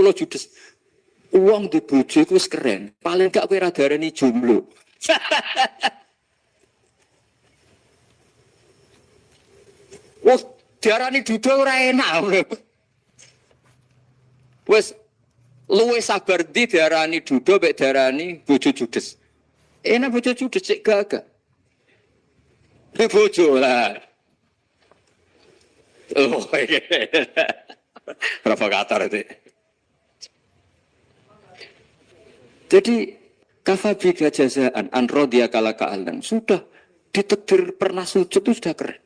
kula judes. Uang di bojo iku wis keren. Paling gak kowe ra darani jomblo. Wes diarani duda ora enak. Wes luwe sabar di diarani duda mek diarani bojo judes. Enak bojo judes cek gagak. Bojo lah. Oh, provokator itu. Jadi kafabi jazaan an rodiya kala ka'alan. Sudah ditakdir pernah sujud itu sudah keren.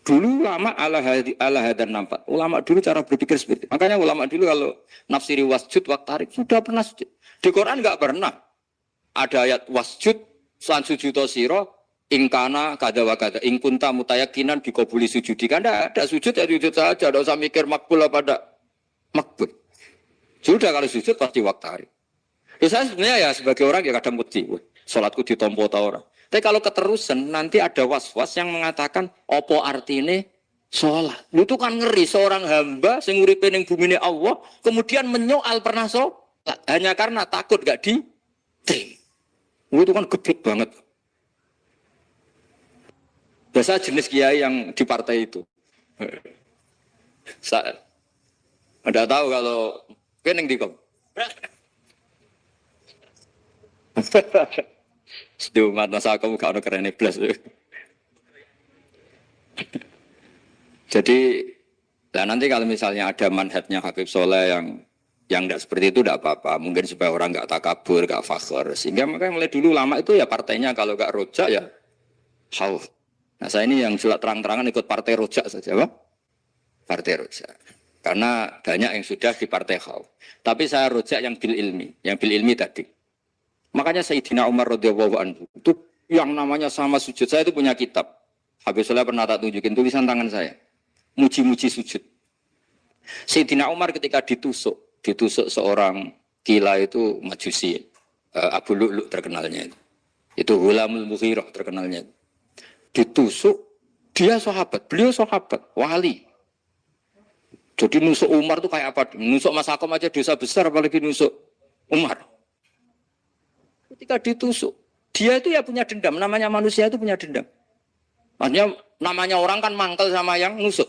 Dulu ulama ala hadan nampak. Ulama dulu cara berpikir seperti itu. Makanya ulama dulu kalau nafsiri wasjud waktarik sudah pernah sujud. Di Quran enggak pernah ada ayat wasjud san sujudo siro ingkana kada wa kada ingkunta mutayakinan bikobuli sujudi. Kan ada sujud ya sujud saja. Tidak usah mikir makbul apa tidak makbul. Sudah kalau sujud pasti waktarik. Ya saya sebenarnya ya sebagai orang ya kadang wedi, sholatku ditompo ta ora. Tapi kalau keterusan nanti ada was-was yang mengatakan opo artine sholat. Itu kan ngeri seorang hamba sing uripe ning bumine Allah kemudian menyoal pernah sholat hanya karena takut gak diterima. Itu kan geblek banget. Biasa jenis kiai yang di partai itu. Anda tahu kalau kening dikom. Sedih umat masa kamu gak ada keren iblis. Jadi, nah nanti kalau misalnya ada manhajnya Habib Soleh yang tidak seperti itu tidak apa-apa. Mungkin supaya orang nggak takabur, nggak fakhr. Sehingga makanya mulai dulu lama itu ya partainya kalau nggak rojak ya khauf. Nah saya ini yang jelas terang-terangan ikut partai rojak saja, Pak. Partai rojak. Karena banyak yang sudah di partai khauf. Tapi saya rojak yang bil ilmi tadi. Makanya Sayyidina Umar radhiyallahu anhu itu yang namanya sama sujud. Saya itu punya kitab. Habib Soleh pernah tak tunjukin tulisan tangan saya. Muji-muji sujud. Sayyidina Umar ketika ditusuk seorang gila itu Majusi. Abu Lu'lu' terkenalnya itu. Itu Hulamul Mughirah terkenalnya. Ditusuk, dia sahabat, beliau sahabat, wali. Jadi nusuk Umar itu kayak apa? Nusuk Mas Akom aja dosa besar apalagi nusuk Umar. Ketika ditusuk, dia itu ya punya dendam. Namanya manusia itu punya dendam. Maksudnya namanya orang kan mangkel sama yang nusuk.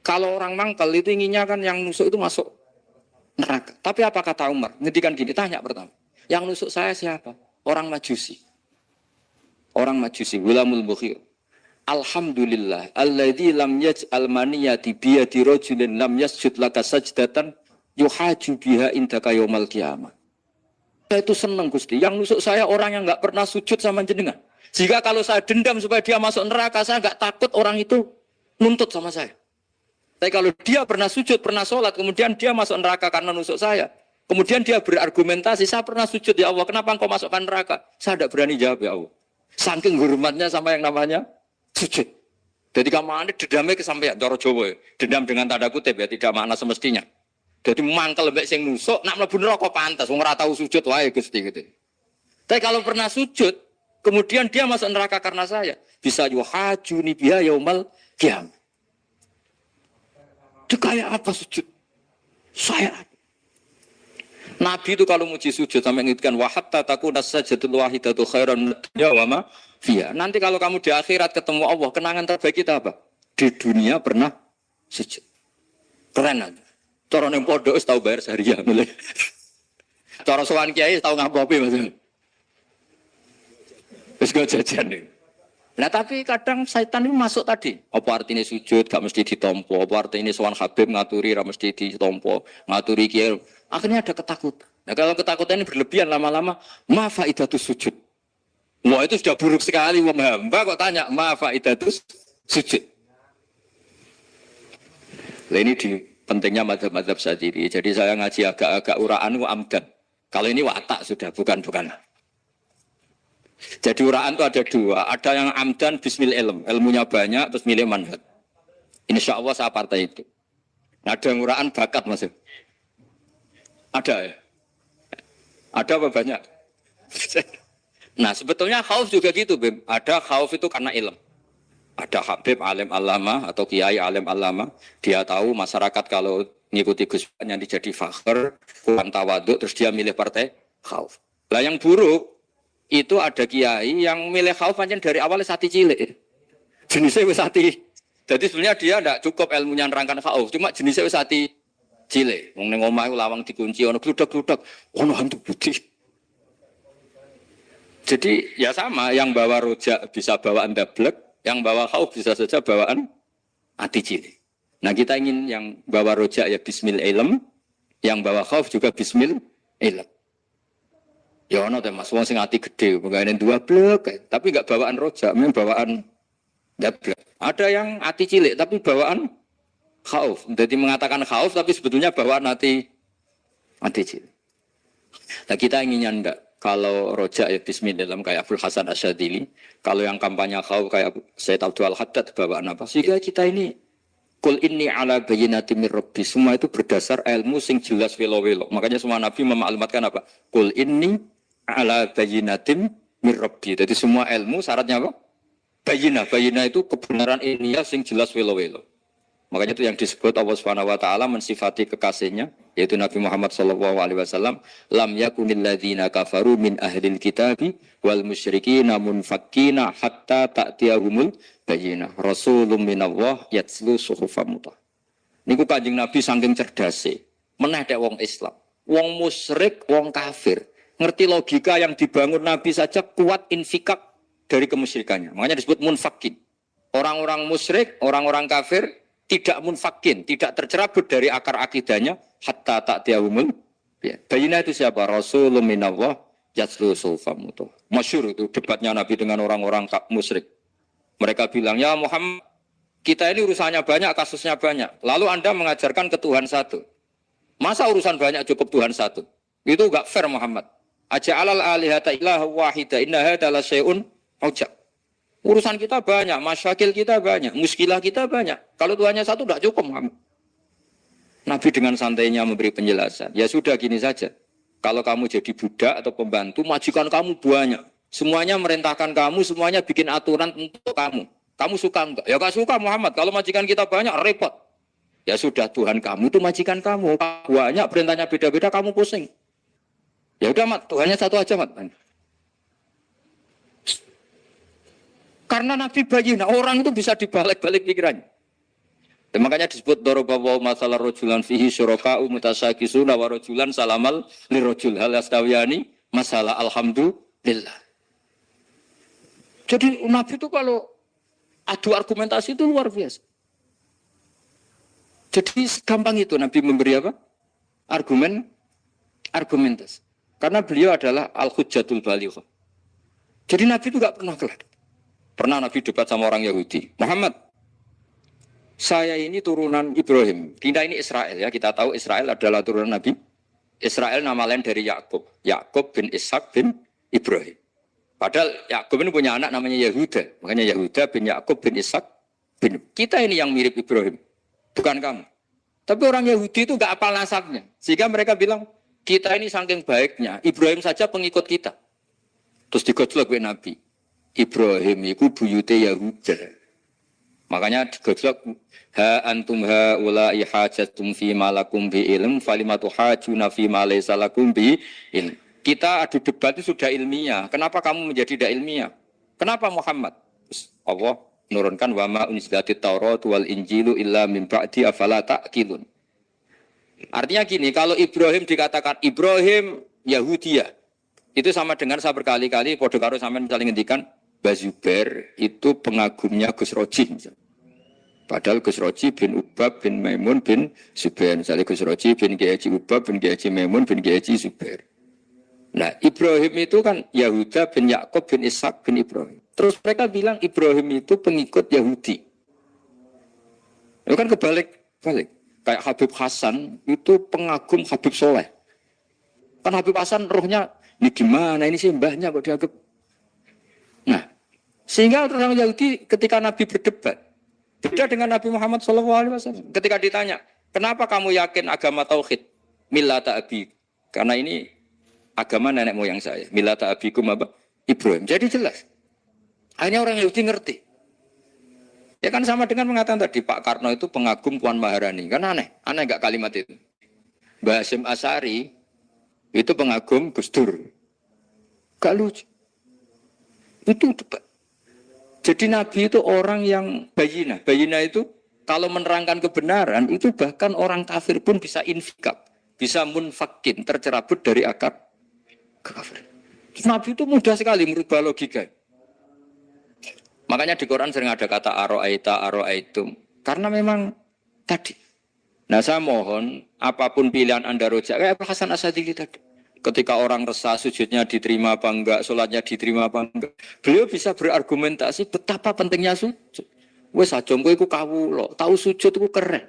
Kalau orang mangkel itu inginnya kan yang nusuk itu masuk neraka. Tapi apa kata Umar? Ngedikan gini, tanya pertama. Yang nusuk saya siapa? Orang Majusi. Orang Majusi, Gulamul Mughir. Alhamdulillah, alladzi lam yaj'al maniyati biyadi rajulin lam yasjud laka sajdatan yuhaju biha indaka yaumal qiyamah. Saya itu senang Gusti, yang nusuk saya orang yang enggak pernah sujud sama jenengan. Jika kalau saya dendam supaya dia masuk neraka, saya enggak takut orang itu nuntut sama saya. Tapi kalau dia pernah sujud, pernah sholat, kemudian dia masuk neraka karena nusuk saya. Kemudian dia berargumentasi, saya pernah sujud ya Allah, kenapa engkau masukkan neraka? Saya tidak berani jawab ya Allah. Saking hormatnya sama yang namanya sujud. Jadi kamu ini dendamnya kesampaian, cara Jawa. Dendam dengan tanda kutip ya, tidak makna semestinya. Jadi mangkel mbek sing nusuk, nak mlebu neraka pantas, wong ora tau sujud wae Gusti gitu. Tapi kalau pernah sujud, kemudian dia masuk neraka karena saya, bisa yuhajuni biha yaumal qiyamah. Itu kayak apa sujud? Saya Nabi itu kalau muji sujud sampai ngitkan wa hatta takuna sajdatul wahidatu khairan min dunya wa ma fiha. Nanti kalau kamu di akhirat ketemu Allah, kenangan terbaik kita apa? Di dunia pernah sujud. Keren aja. Cara ning pondok wis tau bayar seharian mulai. Cara sowan kiai tau ngapopi maksudnya. Wis go jajan nih. Nah tapi kadang setan itu masuk tadi. Apa artinya sujud gak mesti ditompo, apa artinya sowan Habib ngaturi ra mesti ditompo, ngaturi kiai. Akhirnya ada ketakutan. Nah kalau ketakutan ini berlebihan lama-lama, ma faidatus sujud. Wah itu sudah buruk sekali wong hamba kok tanya ma faidatus sujud. Lah ini di pentingnya mazhab-mazhab Syadzili. Jadi saya ngaji agak-agak uraan itu amdan. Kalau ini watak sudah, bukan. Jadi uraan itu ada dua. Ada yang amdan bismil ilm. Ilmunya banyak, terus milih manhaj. Insya Allah saya partai itu. Nah, ada yang uraan bakat masih. Ada ya? Ada apa banyak? Nah sebetulnya khauf juga gitu, Bim. Ada khauf itu karena ilm. Ada Habib alim alama atau kiai alim alama, dia tahu masyarakat kalau ngikuti Gus nanti jadi fakir, kurang tawaduk, terus dia milih partai khauf. Lah yang buruk itu ada kiai yang milih khauf pancen dari awal sati cilik. Jenisnya wis sati. Jadi sebenarnya dia tidak cukup ilmunya nerangkan khauf, cuma jenisnya wis sati cilik. Wong ning omah lawang dikunci ono gludak-gludak, ono hantu putih. Jadi ya sama, yang bawa rojak bisa bawaan dablek, yang bawa khauf bisa saja bawaan ati cilik. Nah kita ingin yang bawa rojak ya bismil ilm, yang bawa khauf juga bismil ilm. Ya ono teh Mas, wong sing ati gede, pegawene dua blek, tapi enggak bawaan rojak, memang bawaan dablek. Ada yang ati cilik tapi bawaan khauf. Jadi mengatakan khauf tapi sebetulnya bawaan ati cilik. Nah kita inginnya enggak. Kalau rojak ya bismillah kayak Abdul Hasan Asyadili, kalau yang kampanye khauf kayak Sayyid Abdul Haddad bawaan apa? Sehingga kita ini kul inni ala bayyinatin mir rabbi, semua itu berdasar ilmu sing jelas welo-welo. Makanya semua nabi memaklumatkan apa? Kul inni ala bayyinatin mir rabbi. Jadi semua ilmu syaratnya apa? Bayyinah itu kebenaran ilmiah sing jelas welo-welo. Makanya itu yang disebut Allah Subhanahu wa taala mensifati kekasihnya yaitu Nabi Muhammad sallallahu alaihi wasallam, lam yakunil ladzina kafaru min ahlil kitabi wal musyrikin munfakkina hatta ta'tiyahumul bayyinah. Rasulun minallah yatslu suhufan mutahharah. Niku Kanjeng Nabi saking cerdase, meneh dek wong Islam, wong musyrik, wong kafir, ngerti logika yang dibangun Nabi saja kuat infikak dari kemusyrikannya. Makanya disebut munfakin. Orang-orang musyrik, orang-orang kafir tidak munfakin, tidak tercerabut dari akar akidahnya hatta ta'tiyahumul bayyinah. Itu siapa? Rasulun minallah yatslu suhufan mutahharah. Masyhur itu debatnya Nabi dengan orang-orang musyrik. Mereka bilang, "Ya Muhammad, kita ini urusannya banyak, kasusnya banyak. Lalu Anda mengajarkan ke Tuhan satu. Masa urusan banyak cukup Tuhan satu? Itu enggak fair Muhammad. Aja'alal alihata ilaha wahida inna hadza la syai'un ujab." Urusan kita banyak, masyakil kita banyak, muskilah kita banyak. Kalau Tuhannya satu tidak cukup Muhammad. Nabi dengan santainya memberi penjelasan. Ya sudah gini saja. Kalau kamu jadi budak atau pembantu, majikan kamu banyak. Semuanya merintahkan kamu, semuanya bikin aturan untuk kamu. Kamu suka enggak? Ya enggak suka Muhammad. Kalau majikan kita banyak, repot. Ya sudah, Tuhan kamu itu majikan kamu. Banyak, perintahnya beda-beda, kamu pusing. Ya udah Mat, Tuhannya satu aja Mat. Karena Nabi bayyinah, orang itu bisa dibalik-balik pikirannya. Dan makanya disebut daraballahu masalah rajulan fihi syuraka'u mutasyakisuna wa rajulan salamal lirajul hal yastawiyani masalah alhamdulillah. Jadi Nabi itu kalau adu argumentasi itu luar biasa. Jadi gampang itu Nabi memberi apa? Argumentasi. Karena beliau adalah al-hujjatul balighah. Jadi Nabi itu enggak pernah kelar. Pernah Nabi debat sama orang Yahudi. Muhammad, saya ini turunan Ibrahim. Kita ini Israel ya. Kita tahu Israel adalah turunan Nabi. Israel nama lain dari Yakub. Yakub bin Ishak bin Ibrahim. Padahal Yakub ini punya anak namanya Yahuda. Makanya Yahuda bin Yakub bin Ishak bin. Kita ini yang mirip Ibrahim. Bukan kamu. Tapi orang Yahudi itu gak apal nasabnya. Sehingga mereka bilang, kita ini saking baiknya. Ibrahim saja pengikut kita. Terus digojlok oleh Nabi. Ibrahim itu buyute Yahuda. Makanya digojlok ha antum ha ulai hajatum fi malakum bi ilm falimatu hajuna fi ma laysa lakum bi ilm. Kita adu debat itu sudah ilmiah. Kenapa kamu menjadi tidak ilmiah? Kenapa Muhammad? Allah menurunkan wa ma unzilatit Taurat wal Injilu illa min ba'di afala ta'qilun. Artinya gini, kalau Ibrahim dikatakan Ibrahim Yahudiyah, itu sama dengan saya berkali-kali podo karo sampean saling ngendikan Bazubair itu pengagumnya Gus Roji. Padahal Gus Roji bin Ubab bin Maimun bin Zubair. Misalnya Gus Roji bin Kiai Haji Ubab bin Kiai Haji Maimun bin Kiai Haji Zubair. Nah Ibrahim itu kan Yahuda bin Yakub bin Ishak bin Ibrahim. Terus mereka bilang Ibrahim itu pengikut Yahudi. Itu kan kebalik-balik. Kayak Habib Hasan itu pengagum Habib Soleh. Kan Habib Hasan rohnya ini gimana ini sih mbahnya kok dianggap. Nah, sehingga orang Yahudi ketika Nabi berdebat, beda dengan Nabi Muhammad SAW. Ketika ditanya, kenapa kamu yakin agama tauhid? Millata abi. Karena ini agama nenek moyang saya. Millata abikum apa? Ibrahim. Jadi jelas. Akhirnya orang Yahudi ngerti. Ya kan sama dengan mengatakan tadi Pak Karno itu pengagum Puan Maharani. Kan aneh enggak kalimat itu. Mbah Hasyim Asy'ari itu pengagum Gus Dur. Gak lucu. Itu debat. Jadi Nabi itu orang yang bayina. Bayina itu kalau menerangkan kebenaran itu bahkan orang kafir pun bisa infikak, bisa munfakin, tercerabut dari akar kekafiran. Nabi itu mudah sekali merubah logika. Makanya di Quran sering ada kata aro'aitum. Karena memang tadi. Nah saya mohon apapun pilihan Anda rojak, kayak Hasan Asy'adili tadi. Ketika orang resah sujudnya diterima apa enggak, sholatnya diterima apa enggak. Beliau bisa berargumentasi betapa pentingnya sujud. Wes aja kowe iku kawula, tahu sujud iku keren.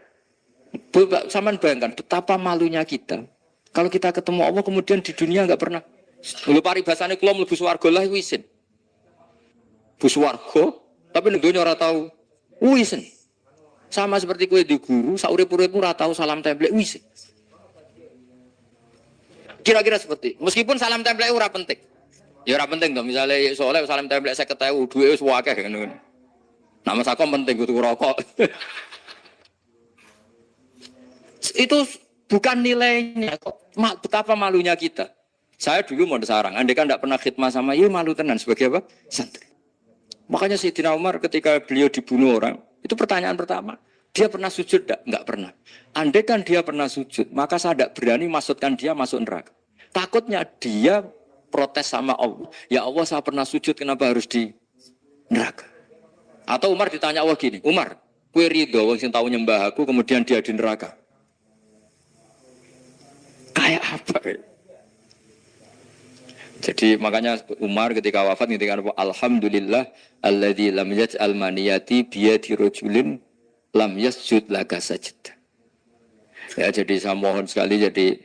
Saman bayangkan betapa malunya kita. Kalau kita ketemu Allah kemudian di dunia enggak pernah. Lho paribasane kula mlebu swarga lah iku isin. Bu swarga, tapi ning donya ora tahu. Isin. Sama seperti kowe di guru, saurip-uripmu ora tahu salam template isin. Kira-kira seperti, meskipun salam template ora penting. Ya ora penting to, misalnya soleh salam template 50.000, duwe wis akeh ngono. Nama sakom penting kudu rokok. Itu bukan nilainya kok. Betapa malunya kita. Saya dulu mau sarang, andai kan tidak pernah khidmah sama, ya malu tenan sebagai apa? Santri. Makanya Sayyidina Umar ketika beliau dibunuh orang, itu pertanyaan pertama, dia pernah sujud enggak? Enggak pernah. Andai kan dia pernah sujud, maka saya tidak berani masukkan dia masuk neraka. Takutnya dia protes sama Allah. Ya Allah, saya pernah sujud, kenapa harus di neraka? Atau Umar ditanya Allah gini, Umar, kowe ridho wong sing tau nyembah aku kemudian dia di neraka. Kayak apa? Jadi makanya Umar ketika wafat ketika alhamdulillah alladzi lam yaj'al maniyati biyadi rajulin lam yasjud laka sajdah. Ya jadi saya mohon sekali jadi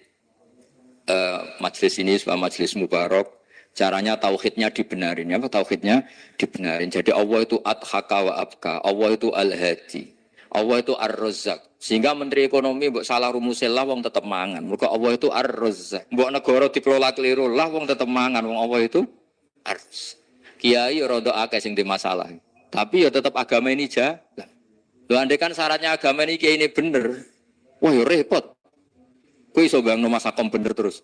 majelis ini sebagai majelis mubarak. Caranya tauhidnya dibenarin, ya tauhidnya dibenarin. Jadi Allah itu adhaka wa abka, Allah itu al-hadi, Allah itu ar-razzaq. Sehingga Menteri Ekonomi mbok salah rumusil lah wong tetep mangan. Mergo Allah itu ar-razzaq. Mbok negara dikelola keliru lah wong tetep mangan, wong Allah itu ar-razzaq. Kiai rada akeh sing masalah. Tapi ya tetap agama ini jalan. Lho andai kan syaratnya agama ini kiai ini bener. Wah ya repot. Kowe iso bangno masakom bener terus.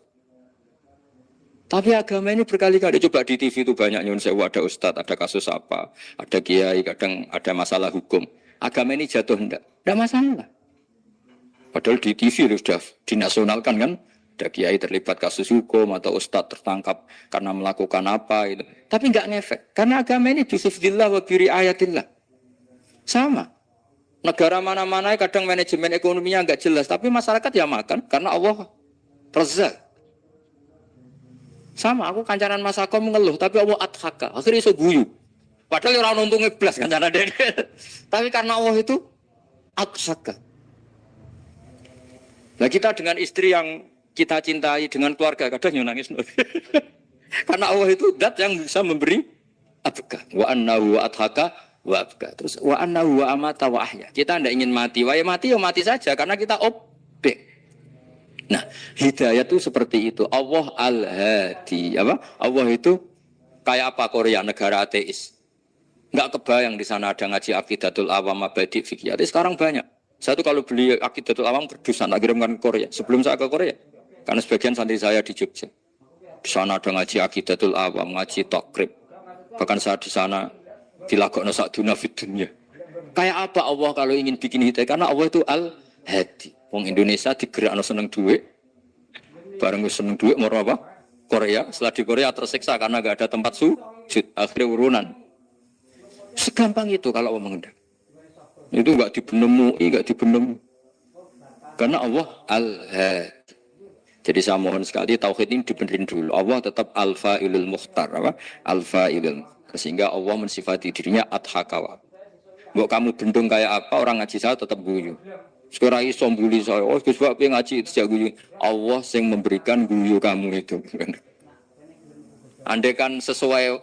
Tapi agama ini berkali-kali coba di TV itu banyak nyun sewu, ada ustadz, ada kasus apa, ada kiai, kadang ada masalah hukum. Agama ini jatuh enggak masalah. Padahal di TV itu sudah dinasionalkan kan, ada kiai terlibat kasus hukum atau ustadz tertangkap karena melakukan apa itu. Tapi enggak ngefek, karena agama ini bisifdillah wa biri ayatillah. Sama. Negara mana-mana kadang manajemen ekonominya enggak jelas, tapi masyarakat ya makan karena Allah Razzaq. Sama, aku kancanan Mas Ako mengeluh, tapi Allah adhaka, akhirnya iso guyu. Padahal orang untungnya belas kancanan dia. Tapi karena Allah itu adhaka. Nah kita dengan istri yang kita cintai, dengan keluarga, kadang nangis. Karena Allah itu zat yang bisa memberi adhaka. Wa annahu wa adhaka wa abka. Terus wa annahu wa amata wa ahya. Kita tidak ingin mati, ya mati saja, karena kita objek. Nah, hidayah itu seperti itu. Allah al-hadi. Apa? Allah itu kayak apa Korea, negara ateis. Enggak kebayang di sana ada ngaji Aqidatul Awam Mabadi' Fikih. Sekarang banyak. Saya tuh kalau beli Aqidatul Awam berdusan, tak kirimkan ke Korea. Sebelum saya ke Korea. Karena sebagian santri saya di Jogja. Di sana ada ngaji Aqidatul Awam, ngaji Takrib. Bahkan saya di sana dilakokno sakduna fid dunya. Kayak apa Allah kalau ingin bikin hidayah? Karena Allah itu al-hadi. Wong Indonesia digerakno seneng duit, bareng seneng duit mau apa? Korea, setelah di Korea tersiksa karena gak ada tempat sujud, akhirnya urunan. Segampang itu kalau Allah mengendaki. Itu gak dibenemu. Karena Allah al-hadi. Jadi saya mohon sekali tauhid ini dibenerin dulu. Allah tetap al-fa'ilul mukhtar, apa? Al-fa'ilul. Sehingga Allah mensifati dirinya adhakawa. Mbok kamu bendung kayak apa, orang ngaji saya tetap guyu. Sekarang iso mbuli saya, oh Gus Pak ngaji itu saya guyu. Allah yang memberikan guyu kamu itu. Andai kan sesuai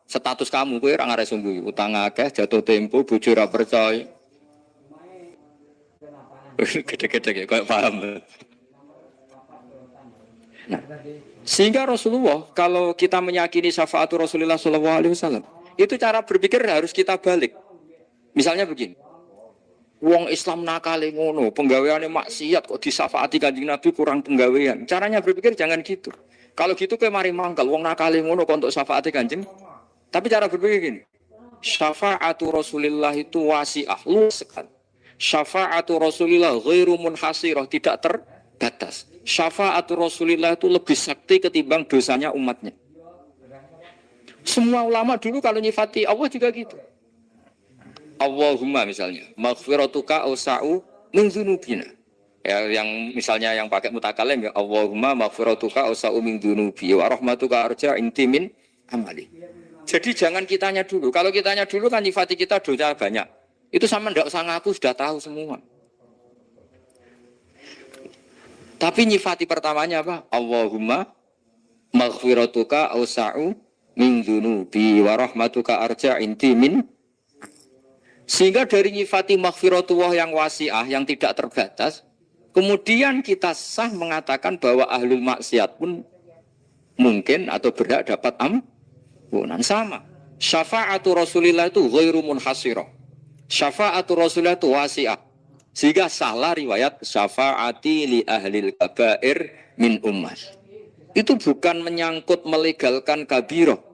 status kamu, kowe ora ngarep guyu. Utang akeh, jatuh tempo, bojo ora percaya. Gede-gede kayak paham. Nah, sehingga Rasulullah kalau kita meyakini syafaat Rasulullah SAW, itu cara berpikir harus kita balik. Misalnya begini, wong Islam nakale ngono, penggaweane maksiat kok disafaati Kanjeng Nabi kurang penggawean. Caranya berpikir jangan gitu. Kalau gitu kowe mari mangkel wong nakale ngono kok untuk syafaati Kanjeng. Tapi cara berpikir gini. Syafa'atu Rasulillah itu wasi'ah, luas sekali. Syafa'atu Rasulillah ghairu munhasirah, tidak terbatas. Syafa'atu Rasulillah itu lebih sakti ketimbang dosanya umatnya. Semua ulama dulu kalau nyifati Allah juga gitu. Allahumma misalnya, maghfiratuka ausa'u min dzunubina. Ya, yang misalnya yang pakai mutakalim ya Allahumma maghfiratuka ausa'u min dzunubi wa rahmatuka arja intimin amali. Jadi jangan kitanya dulu. Kalau kitanya dulu kan nyifati kita dosa banyak. Itu sama ndak usah ngaku sudah tahu semua. Tapi nyifati pertamanya apa? Allahumma maghfiratuka ausa'u min dzunubi wa rahmatuka arja intimin. Sehingga dari nyifati maghfiratullah yang wasi'ah, yang tidak terbatas, kemudian kita sah mengatakan bahwa ahlul maksiat pun mungkin atau berhak dapat ampunan sama. Syafa'atu Rasulillah itu ghairu munhasirah. Syafa'atu Rasulillah itu wasi'ah. Sehingga salah riwayat syafa'ati li ahlil kabair min ummah. Itu bukan menyangkut melegalkan kabirah.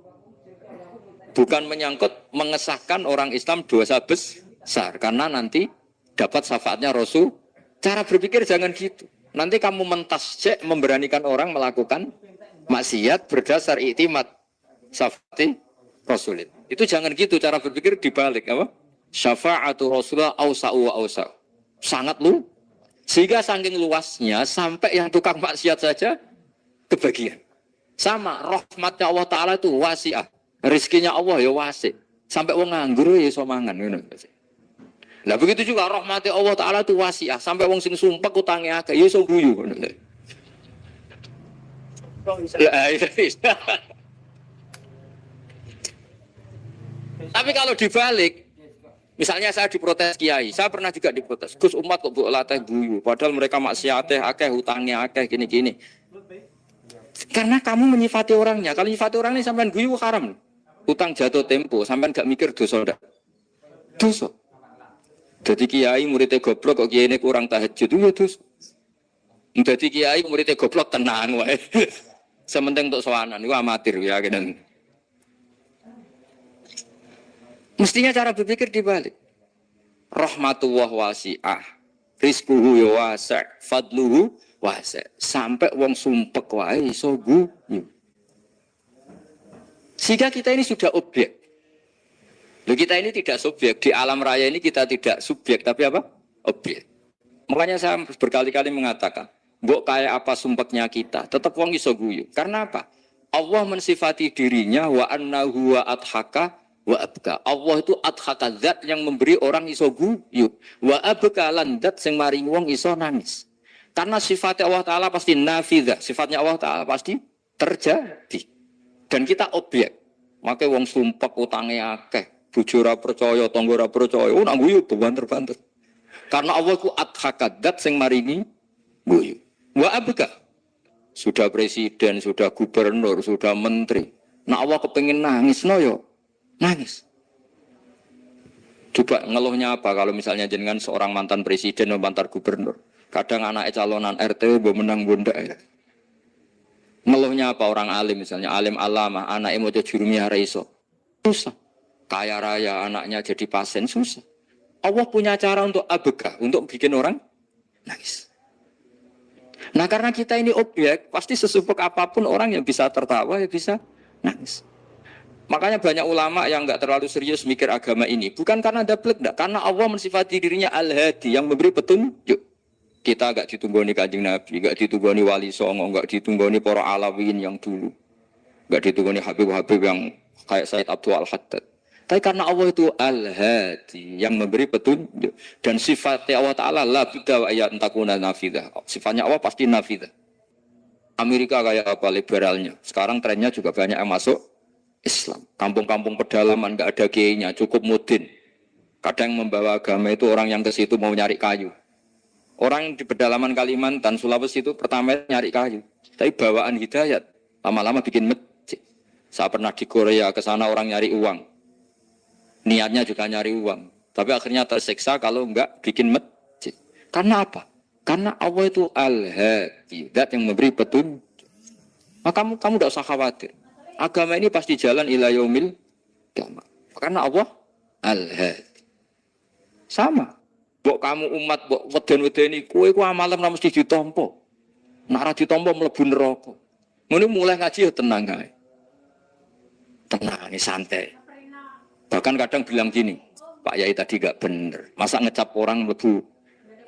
Bukan menyangkut mengesahkan orang Islam dosa besar. Karena nanti dapat syafaatnya Rasul. Cara berpikir jangan gitu. Nanti kamu mentasjek memberanikan orang melakukan maksiat berdasar iktimat syafaati Rasulullah. Itu jangan gitu cara berpikir dibalik apa? Syafa'atu Rasulullah awsa'u wa awsa'u. Sangat lu. Sehingga saking luasnya sampai yang tukang maksiat saja kebagian. Sama rahmatnya Allah Ta'ala itu wasi'ah. Rizkinya Allah ya wasi. Sampai wong nganggur ya iso mangan ngono. Lah begitu juga rahmati Allah Ta'ala itu wasi'ah. Sampai wong sing sumpek utange akeh ya iso guyu ngono. Tapi kalau dibalik, misalnya saya diprotes kiai, saya pernah juga diprotes. Gus umat kok mbok latih guyu, padahal mereka maksiate akeh, hutangnya akeh gini-gini. Karena kamu menyifati orangnya. Kalau menyifati orangnya sampean guyu haram. Utang jatuh tempo, sampean gak mikir dosa ndak? Dosa. Jadi kiai muridnya goblok kok kiai ini kurang tahajud itu ya dosa. Jadi kiai muridnya goblok tenang wae. Sementing untuk sowanan itu amatir ya kan. Mestinya cara berpikir dibalik. Rahmatullah wasi'ah. Rizquhu ya wasi', fadluhu wasi'. Sampai wong sumpek wae iso guyu. Sehingga kita ini sudah objek. Loh, kita ini tidak subjek. Di alam raya ini kita tidak subjek, tapi apa? Objek. Makanya saya berkali-kali mengatakan, mbok kayak apa sumpeknya kita, tetap wong iso guyu. Karena apa? Allah mensifati dirinya wa annahu wa adhaka wa abka. Allah itu adhaka, zat yang memberi orang iso guyu. Wa abka lan zat sing maring wong iso nangis. Karena sifatnya Allah Ta'ala pasti nafidah. Sifatnya Allah Ta'ala pasti terjadi. Dan kita objek. Makanya wong sumpek utange akeh, bojo ora percaya, tangga ora percaya, nak guyu banter-banter. Karena Allah ku adhakadat sing maringi guyu. Wa abka. Sudah presiden, sudah gubernur, sudah menteri. Nak Allah kepengin nangis no yo. Nangis. Coba ngeluhnya apa kalau misalnya jenengan seorang mantan presiden atau mantan gubernur. Kadang anaknya calonan RT mbok menang bondak ya. Ngeluhnya apa orang alim misalnya, alim alama, anaknya mau jadi jurumiyah raiso. Susah. Kaya raya anaknya jadi pasien, susah. Allah punya cara untuk abega, untuk bikin orang nangis. Nah karena kita ini objek, pasti sesupek apapun orang yang bisa tertawa, ya bisa nangis. Makanya banyak ulama yang enggak terlalu serius mikir agama ini. Bukan karena dablek, enggak. Karena Allah mensifati dirinya Al-Hadi, yang memberi petunjuk. Kita enggak ditunggoni Kanjeng Nabi, enggak ditunggoni Wali Songo, enggak ditunggoni para Alawiyyin yang dulu. Enggak ditunggoni Habib-Habib yang kayak Said Abdul Al-Haddad. Tapi karena Allah itu Al-Hadi, yang memberi petunjuk. Dan sifatnya Allah Ta'ala la budda wa ayat takuna nafidah. Sifatnya Allah pasti nafidah. Amerika kayak apa liberalnya. Sekarang trennya juga banyak yang masuk Islam. Kampung-kampung pedalaman enggak ada kiainya, cukup mudin. Kadang membawa agama itu orang yang ke situ mau nyari kayu. Orang di pedalaman Kalimantan, Sulawesi itu pertama nyari kayu. Tapi bawaan hidayat, lama-lama bikin masjid. Saya pernah di Korea, ke sana orang nyari uang. Niatnya juga nyari uang. Tapi akhirnya tersiksa kalau enggak bikin masjid. Karena apa? Karena Allah itu al-hadi, zat yang memberi petunjuk. Maka kamu tidak usah khawatir. Agama ini pasti jalan ila yaumil qiyamah. Karena Allah al-hadi. Sama. Mbok kamu umat mbok weden-wedeni kowe ku amalan ora mesti ditampa. Nek ora ditampa mlebu neraka. Ngono mulai ngaji ya tenang ae. Tenang, santai. Bahkan kadang bilang gini, Pak Yai tadi gak bener. Masa ngecap orang mlebu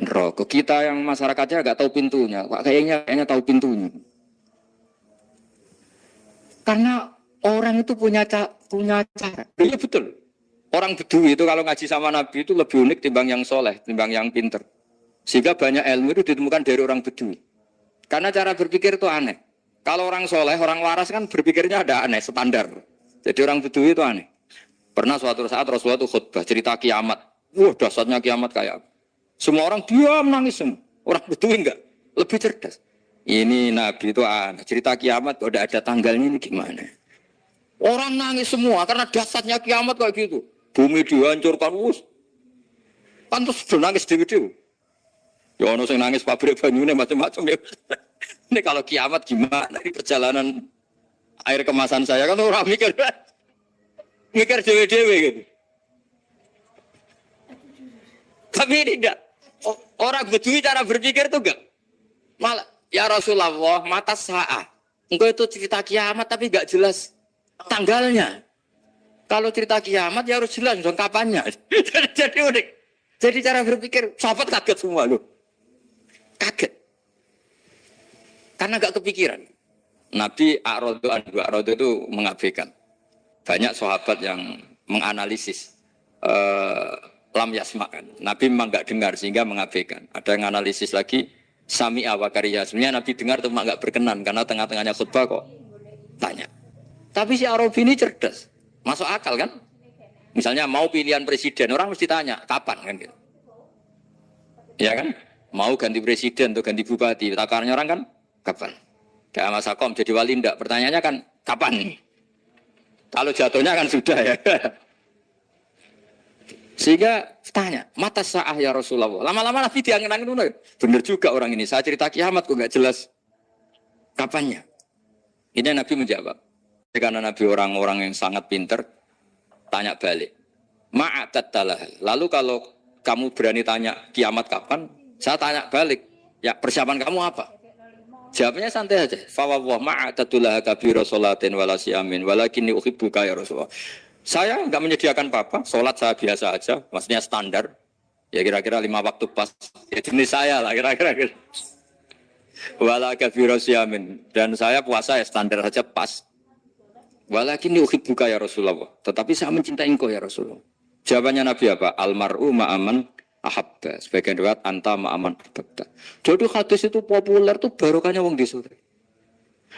neraka? Kita yang masyarakatnya gak tahu pintunya. Pak kayaknya tahu pintunya. Karena orang itu punya cara. Iya betul. Orang Bedui itu kalau ngaji sama Nabi itu lebih unik timbang yang soleh, timbang yang pinter. Sehingga banyak ilmu itu ditemukan dari orang Bedui. Karena cara berpikir itu aneh. Kalau orang soleh, orang waras kan berpikirnya ada aneh, standar. Jadi orang Bedui itu aneh. Pernah suatu saat Rasulullah itu khutbah, cerita kiamat. Wah, dahsyatnya kiamat kayak apa? Semua orang diam nangis semua. Orang Bedui enggak, lebih cerdas. Ini Nabi itu aneh. Cerita kiamat kok ada tanggalnya ini gimana? Orang nangis semua karena dahsyatnya kiamat kayak gitu. Bumi dihancurkan, pantas sudah nangis dewi-dewi. Ya ono sing nangis pabrik banyune macam-macam ya. Ini kalau kiamat gimana? Ini perjalanan air kemasan saya kan orang mikir dewi-dewi gitu. Tapi ini enggak. Orang Bedui cara berpikir itu enggak. Malah ya Rasulullah mata sa'ah. Engkau itu cerita kiamat tapi enggak jelas tanggalnya. Kalau cerita kiamat ya harus jelas dong kapannya. Jadi unik. Jadi cara berpikir sahabat kaget semua loh. Kaget. Karena enggak kepikiran. Nabi A'radu itu mengabaikan. Banyak sahabat yang menganalisis lam yasma kan. Nabi memang enggak dengar sehingga mengabaikan. Ada yang analisis lagi sami'a wa kariya. Sebenarnya Nabi dengar tapi enggak berkenan karena tengah-tengahnya khutbah kok tanya. Tapi si Arabi ini cerdas. Masuk akal kan? Misalnya mau pilihan presiden, orang mesti tanya, kapan kan gitu. Ya kan? Mau ganti presiden atau ganti bupati, takarnya orang kan, kapan? Kayak Mas Akom jadi wali enggak? Pertanyaannya kan, kapan? Kalau jatuhnya kan sudah ya. Sehingga tanya, mata sa'ah ya Rasulullah. Lama-lama Nabi diangin-angin, bener juga orang ini, saya cerita kiamat kok enggak jelas kapannya. Ini Nabi menjawab. Karena Nabi orang-orang yang sangat pinter, tanya balik. Ma'atat talah. Lalu kalau kamu berani tanya kiamat kapan, saya tanya balik. Ya persiapan kamu apa? Jawabnya santai aja. Fawwah ma'atatulah kabira sholatin wala siyamin walakinni uhibbuka ya Rasulullah. Saya enggak menyediakan apa-apa, sholat saya biasa aja, maksudnya standar. Ya kira-kira 5 waktu pas. Ya jenis saya lah kira-kira. Wala kabira siyamin. Dan saya puasa ya standar saja pas. Walakinni uhibbuka ya Rasulullah. Tetapi saya mencintai engkau ya Rasulullah. Jawabannya Nabi apa? Almar'u ma'aman ahabba. Sebagian riwayat anta ma'aman ahabba. Jadi hadis itu populer tuh barokahnya wong disuruh.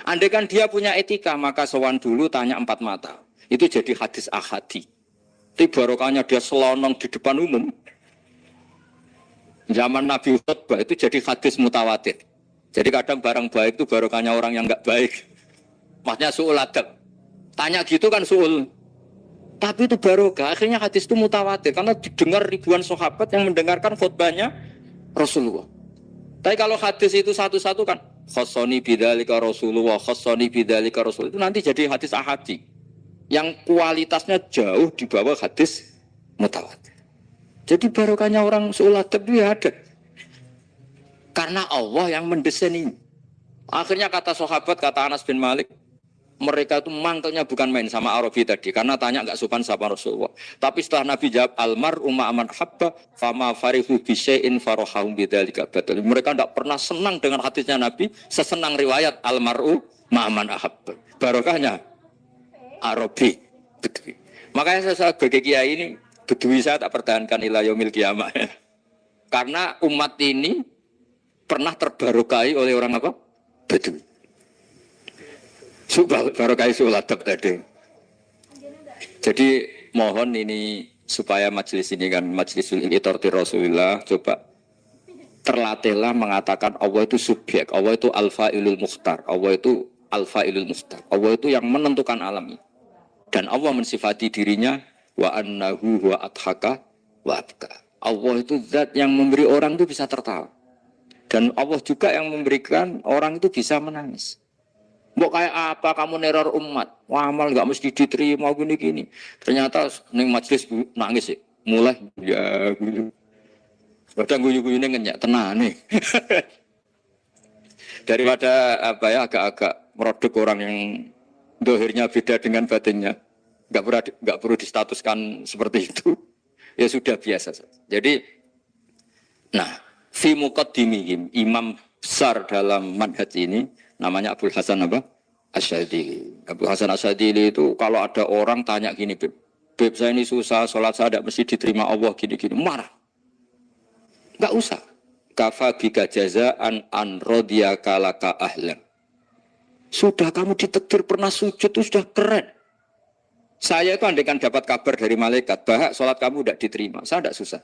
Andai kan dia punya etika maka sowan dulu tanya 4 mata. Itu jadi hadis ahadi. Tapi barokahnya dia selonong di depan umum. Zaman Nabi khutbah itu jadi hadis mutawatir. Jadi kadang barang baik itu barokahnya orang yang enggak baik. Maksudnya su'ul adab. Tanya gitu kan su'ul. Tapi itu barokah. Akhirnya hadis itu mutawatir. Karena didengar ribuan sahabat yang mendengarkan khutbahnya Rasulullah. Tapi kalau hadis itu satu-satu kan. Khossoni bidzalika Rasulullah. Khossoni bidzalika Rasulullah. Itu nanti jadi hadis ahadi. Yang kualitasnya jauh di bawah hadis mutawatir. Jadi barokahnya orang su'ul adab itu ya ada. Karena Allah yang mendesain ini. Akhirnya kata sahabat, kata Anas bin Malik. Mereka itu mantelnya bukan main sama Arabi tadi. Karena tanya enggak sopan sama Rasulullah. Tapi setelah Nabi jawab, Almar'u ma'aman habba, fama farihu bisyai'in farohahum bidzalika batal. Mereka tidak pernah senang dengan hadisnya Nabi. Sesenang riwayat Almar'u ma'aman habba. Barokahnya Arabi. Bedui. Makanya saya sebagai kiai ini, Bedui saya tak pertahankan ila yaumil qiyamah. Karena umat ini pernah terbarokai oleh orang apa? Bedui. Barokah suladab tadi. Jadi mohon ini supaya majelis ini kan majlisul itorti Rasulullah coba terlatihlah mengatakan Allah itu subjek, Allah itu al-fa'ilul mukhtar, Allah itu al-fa'ilul mukhtar, Allah itu yang menentukan alam ini. Dan Allah mensifati dirinya wa annahu wa adhaka wabka. Allah itu zat yang memberi orang itu bisa tertawa. Dan Allah juga yang memberikan orang itu bisa menangis. Mbok kayak apa kamu neror umat? Wah, amal enggak mesti diterima gini-gini. Ternyata ning majelis nangis sih. Mulai ya gitu. Padahal guyu-guyune ngenyak tenane. Daripada apa ya agak-agak merodok orang yang dohirnya beda dengan batinnya. Enggak perlu distatuskan seperti itu. Ya sudah biasa saja. Jadi nah, fi muqaddimihim imam besar dalam manhaj ini namanya Abul Hasan apa? Asyadili. Abul Hasan Asyadili itu kalau ada orang tanya gini, Beb saya ini susah, sholat saya tidak mesti diterima Allah gini-gini, marah. Enggak usah. Kafa bika jazaan an radiyaka laka ahlan. Sudah kamu ditakdir pernah sujud itu sudah keren. Saya itu andaikan dapat kabar dari malaikat, bahak sholat kamu tidak diterima, saya tidak susah.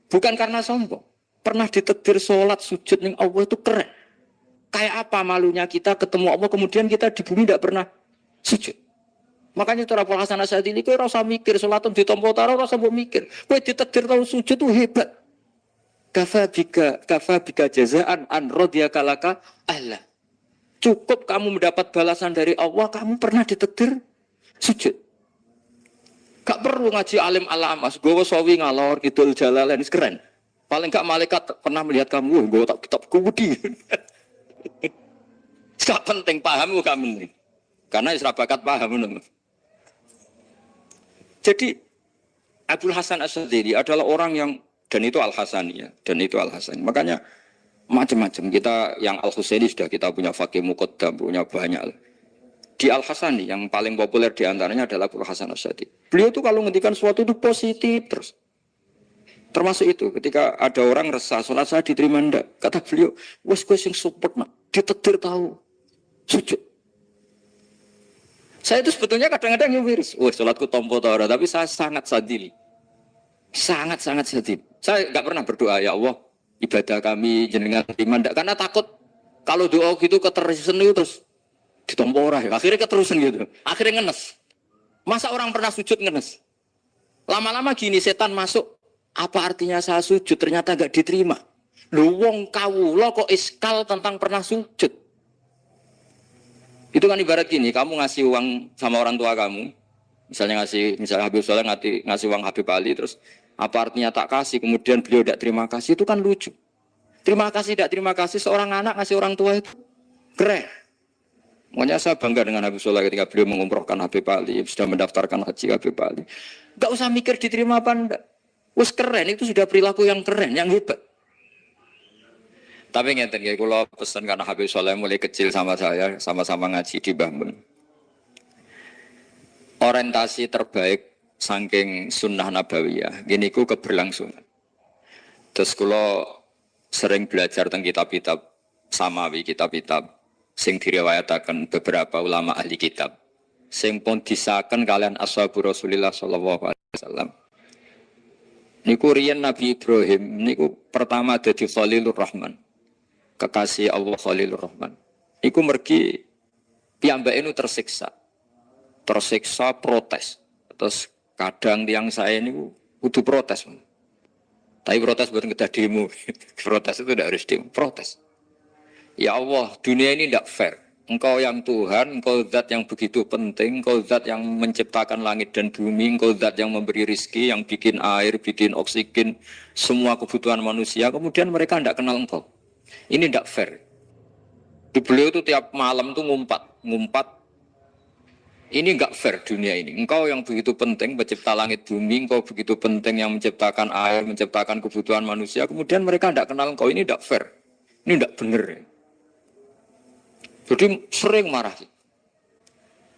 Bukan karena sombong. Pernah ditakdir sholat sujud ning Allah itu keren. Kayak apa malunya kita ketemu Allah kemudian kita di bumi tidak pernah sujud. Makanya cara Abul Hasan Asyadili kowe ora usah mikir salatun ditampa taro ora usah mbok mikir. Kowe ditakdir tau sujud itu hebat. Kafa bika jazaan an radiyaka laka Allah. Cukup kamu mendapat balasan dari Allah, kamu pernah ditakdir sujud. Gak perlu ngaji alim alamas, gowo sawi ngalor kidul jalalain keren. Paling gak malaikat pernah melihat kamu, gowo tak kitab kudi. Gak penting paham kamu nih. Karena isra bakat paham nih. Jadi Abul Hasan Asyadili adalah orang yang dan itu Al-Hasani ya, dan itu Al-Hasani. Makanya macam-macam kita yang Al-Husaini sudah kita punya Faqih Muqaddam, punya banyak. Di Al-Hasani yang paling populer diantaranya adalah Abul Hasan Asyadili. Beliau tuh kalau ngendikan sesuatu itu positif terus. Termasuk itu ketika ada orang resah sholat saya diterima ndak, kata beliau, wes kowe sing support nak, ditakdir tahu sujud. Saya itu sebetulnya kadang-kadang ngewiris, wes sholatku tompo ta ora, tapi saya sangat sadili. Sangat-sangat sadili. Saya enggak pernah berdoa ya Allah, ibadah kami jenengan terima ndak, karena takut kalau doa gitu keterusan itu terus ditompo ora ya. Akhirnya keterusan gitu. Akhirnya ngenes. Masa orang pernah sujud ngenes? Lama-lama gini setan masuk. Apa artinya saya sujud ternyata enggak diterima? Lu wong kawula kok iskal tentang pernah sujud. Itu kan ibarat gini, kamu ngasih uang sama orang tua kamu. Misalnya Habib Soleh ngasih uang Habib Ali terus apa artinya tak kasih kemudian beliau tidak terima kasih, itu kan lucu. Terima kasih tidak terima kasih seorang anak ngasih orang tua itu keren. Makanya saya bangga dengan Habib Soleh ketika beliau mengumrohkan Habib Ali, sudah mendaftarkan haji Habib Ali. Enggak usah mikir diterima apa enggak. Wes keren, itu sudah perilaku yang keren, yang hebat. Tapi ngeten ya, kalau pesan karena Habib Soleh mulai kecil sama saya, sama-sama ngaji di Bangun. Orientasi terbaik saking sunnah nabawiyah, gini ku keberlangsungan. Terus kalau sering belajar tentang kitab-kitab samawi, kitab-kitab sing diriwayatakan beberapa ulama ahli kitab, sing pun disahkan kalian ashabu Rasulillah sallallahu alaihi wasallam. Niku riyen Nabi Ibrahim niku pertama dadi Khalilur Rahman. Kekasih Allah Khalilur Rahman. Niku mergi piyambake nu tersiksa. Tersiksa protes. Terus kadang tiang saya niku kudu protes. Tapi protes bukan kedah demo. Protes itu tidak harus demo, protes. Ya Allah, dunia ini tidak fair. Engkau yang Tuhan, engkau zat yang begitu penting, engkau zat yang menciptakan langit dan bumi, engkau zat yang memberi rizki, yang bikin air, bikin oksigen, semua kebutuhan manusia, kemudian mereka tidak kenal engkau. Ini tidak fair. Di beliau itu tiap malam itu ngumpat. Ini enggak fair dunia ini. Engkau yang begitu penting pencipta langit bumi, engkau begitu penting yang menciptakan air, menciptakan kebutuhan manusia, kemudian mereka tidak kenal engkau. Ini tidak fair. Ini tidak benar. Jadi sering marah.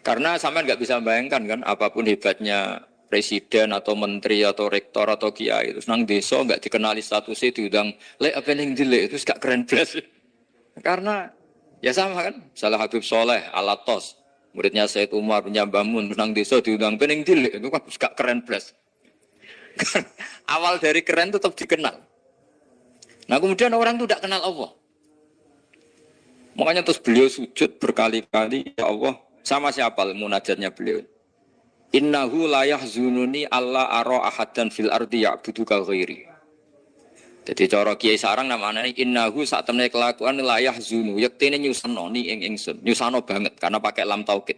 Karena sampean nggak bisa bayangkan kan, apapun hebatnya presiden atau menteri atau rektor atau kiai itu nang desa nggak dikenali statusnya diundang lek apa yang dilek itu gak keren belas. Karena ya sama kan, salah Habib Soleh Alatos, muridnya Said Umar Penyambamun nang desa diundang pening dilek itu kan gak keren belas. Awal dari keren tetap dikenal. Nah kemudian orang itu tidak kenal Allah. Makanya terus beliau sujud berkali-kali, ya Allah, sama siapa munajatnya beliau. Innahu la yahzununi alla ara ahadan fil ardi ya'budu ka ghairi. Jadi cara Kiai Sarang namanya innahu sak temene kelakuan la yahzunu yektene nyusano ni ing ingsun. Nyusano banget karena pakai lam taukid.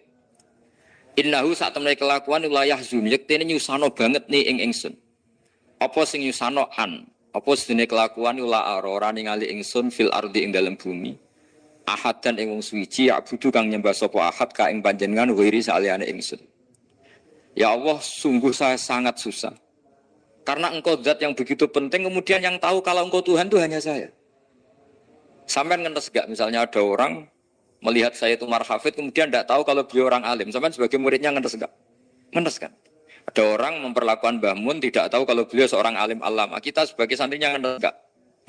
Innahu sak temene kelakuan la yahzunu yektene nyusano banget ni ing ingsun. Apa sing nyusano an? Apa sedene kelakuan la ora ningali ingsun fil ardi ing dalem bumi. Ahadan ing wong suci ya'budu kang nyembah sapa ahad ka ing panjenengan ghairi saliyane ingsun. Ya Allah, sungguh saya sangat susah. Karena engkau zat yang begitu penting, kemudian yang tahu kalau engkau Tuhan itu hanya saya. Sampai ngenes gak? Misalnya ada orang melihat saya itu marhafid, kemudian tidak tahu kalau beliau orang alim. Sampai sebagai muridnya ngenes gak? Ngenes kan? Ada orang memperlakukan Mbah Mun tidak tahu kalau beliau seorang alim alama. Kita sebagai santrinya ngenes gak?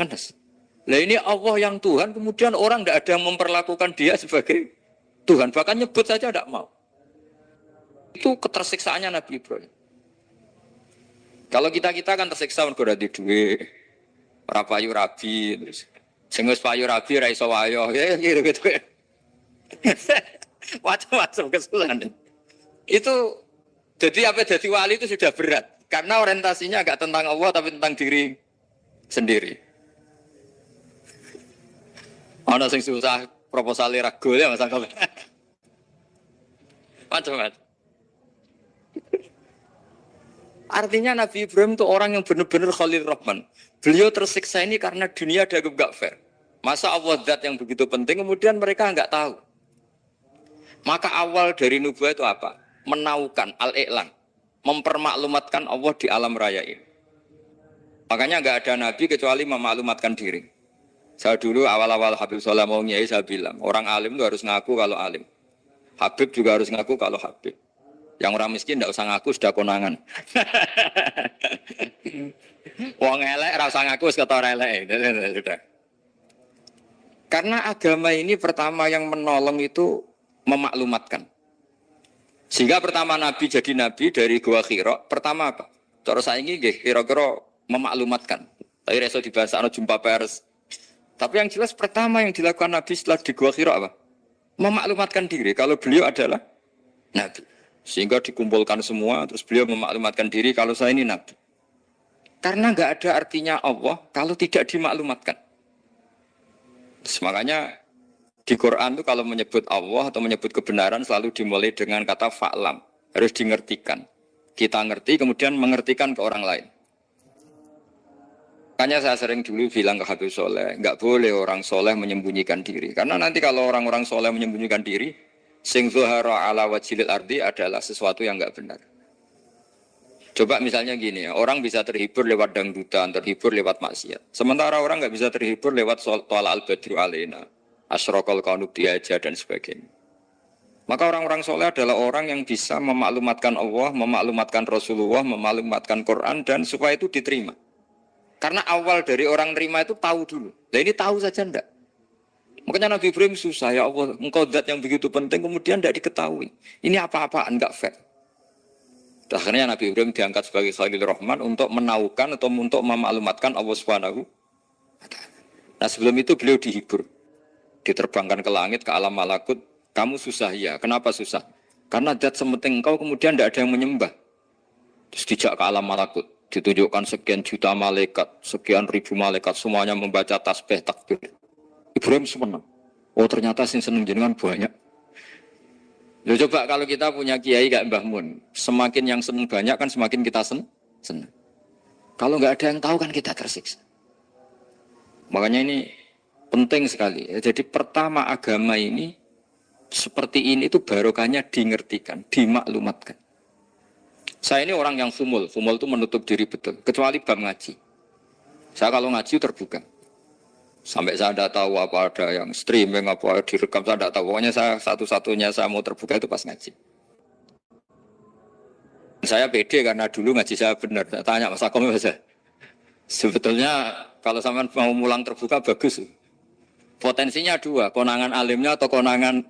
Ngenes. Nah ini Allah yang Tuhan, kemudian orang tidak ada yang memperlakukan dia sebagai Tuhan. Bahkan nyebut saja tidak mau. Itu ketersiksaannya Nabi Ibrahim. Kalau kita kan tersiksa mergo ora duwe, ora payu rabi, terus sing wis payu rabi ra iso wayo, ya gitu. Macam-macam kesalahan. Itu jadi apa jadi wali itu sudah berat karena orientasinya agak tentang Allah tapi tentang diri sendiri. Ana sing susah proposale ra gol ya Mas Angkop. Macam-macam. Artinya Nabi Ibrahim itu orang yang benar-benar Khalil Rahman. Beliau tersiksa ini karena dunia dianggap gak fair. Masa Allah zat yang begitu penting kemudian mereka nggak tahu. Maka awal dari nubuah itu apa? Menaukan, al-i'lan. Mempermaklumatkan Allah di alam raya ini. Makanya nggak ada Nabi kecuali memaklumatkan diri. Saya dulu awal-awal Habib Soleh mau nyai saya bilang, orang alim itu harus ngaku kalau alim. Habib juga harus ngaku kalau Habib. Yang orang miskin tidak usah ngaku sudah konangan. Wong elek ora usah ngaku wis ketor elek. Sudah. Karena agama ini pertama yang menolong itu memaklumatkan. Sehingga pertama Nabi jadi Nabi dari Gua Hira, pertama apa? Cara saiki nggih kira-kira memaklumatkan. Tapi reso dibahasano jumpa pers. Tapi yang jelas pertama yang dilakukan Nabi setelah di Gua Hira apa? Memaklumatkan diri kalau beliau adalah Nabi. Sehingga dikumpulkan semua, terus beliau memaklumatkan diri kalau saya ini Nabi. Karena nggak ada artinya Allah kalau tidak dimaklumatkan. Terus makanya di Quran itu kalau menyebut Allah atau menyebut kebenaran selalu dimulai dengan kata fa'lam. Harus dimengertikan. Kita ngerti kemudian mengertikan ke orang lain. Makanya saya sering dulu bilang ke Habib Soleh, nggak boleh orang soleh menyembunyikan diri. Karena nanti kalau orang-orang soleh menyembunyikan diri, sing zuhara ala wajhil ardi adalah sesuatu yang enggak benar. Coba misalnya gini ya, orang bisa terhibur lewat dangdutan, terhibur lewat maksiat. Sementara orang enggak bisa terhibur lewat Thala al-Badru alaina, asyraqal qanub diaja dan sebagainya. Maka orang-orang soleh adalah orang yang bisa memaklumatkan Allah, memaklumatkan Rasulullah, memaklumatkan Quran dan supaya itu diterima. Karena awal dari orang terima itu tahu dulu. Nah ini tahu saja enggak. Makanya Nabi Ibrahim susah, ya Allah, engkau zat yang begitu penting, kemudian tidak diketahui. Ini apa-apaan, enggak fair. Akhirnya Nabi Ibrahim diangkat sebagai Khalil Rahman untuk menaukan atau untuk memaklumatkan Allah Subhanahu. Nah sebelum itu beliau dihibur. Diterbangkan ke langit, ke alam malakut. Kamu susah ya, kenapa susah? Karena zat sementing engkau kemudian tidak ada yang menyembah. Terus dijak ke alam malakut. Ditunjukkan sekian juta malaikat, sekian ribu malaikat, semuanya membaca tasbih takbir. Ibrahim senang. Oh ternyata sing seneng jenengan banyak. Loh coba kalau kita punya kiai kayak Mbah Mun, semakin yang seneng banyak kan semakin kita senang. Kalau nggak ada yang tahu kan kita tersiksa. Makanya ini penting sekali. Jadi pertama agama ini seperti ini itu barokahnya dingertikan, dimaklumatkan. Saya ini orang yang fumul itu menutup diri betul. Kecuali bab ngaji. Saya kalau ngaji terbuka. Sampai saya tidak tahu apa ada yang streaming, apa direkam, saya tidak tahu. Pokoknya saya satu-satunya saya mau terbuka itu pas ngaji. Saya pede karena dulu ngaji saya benar. Saya tanya Mas Akom, sebetulnya kalau sampean mau mulang terbuka bagus. Potensinya dua, konangan alimnya atau konangan...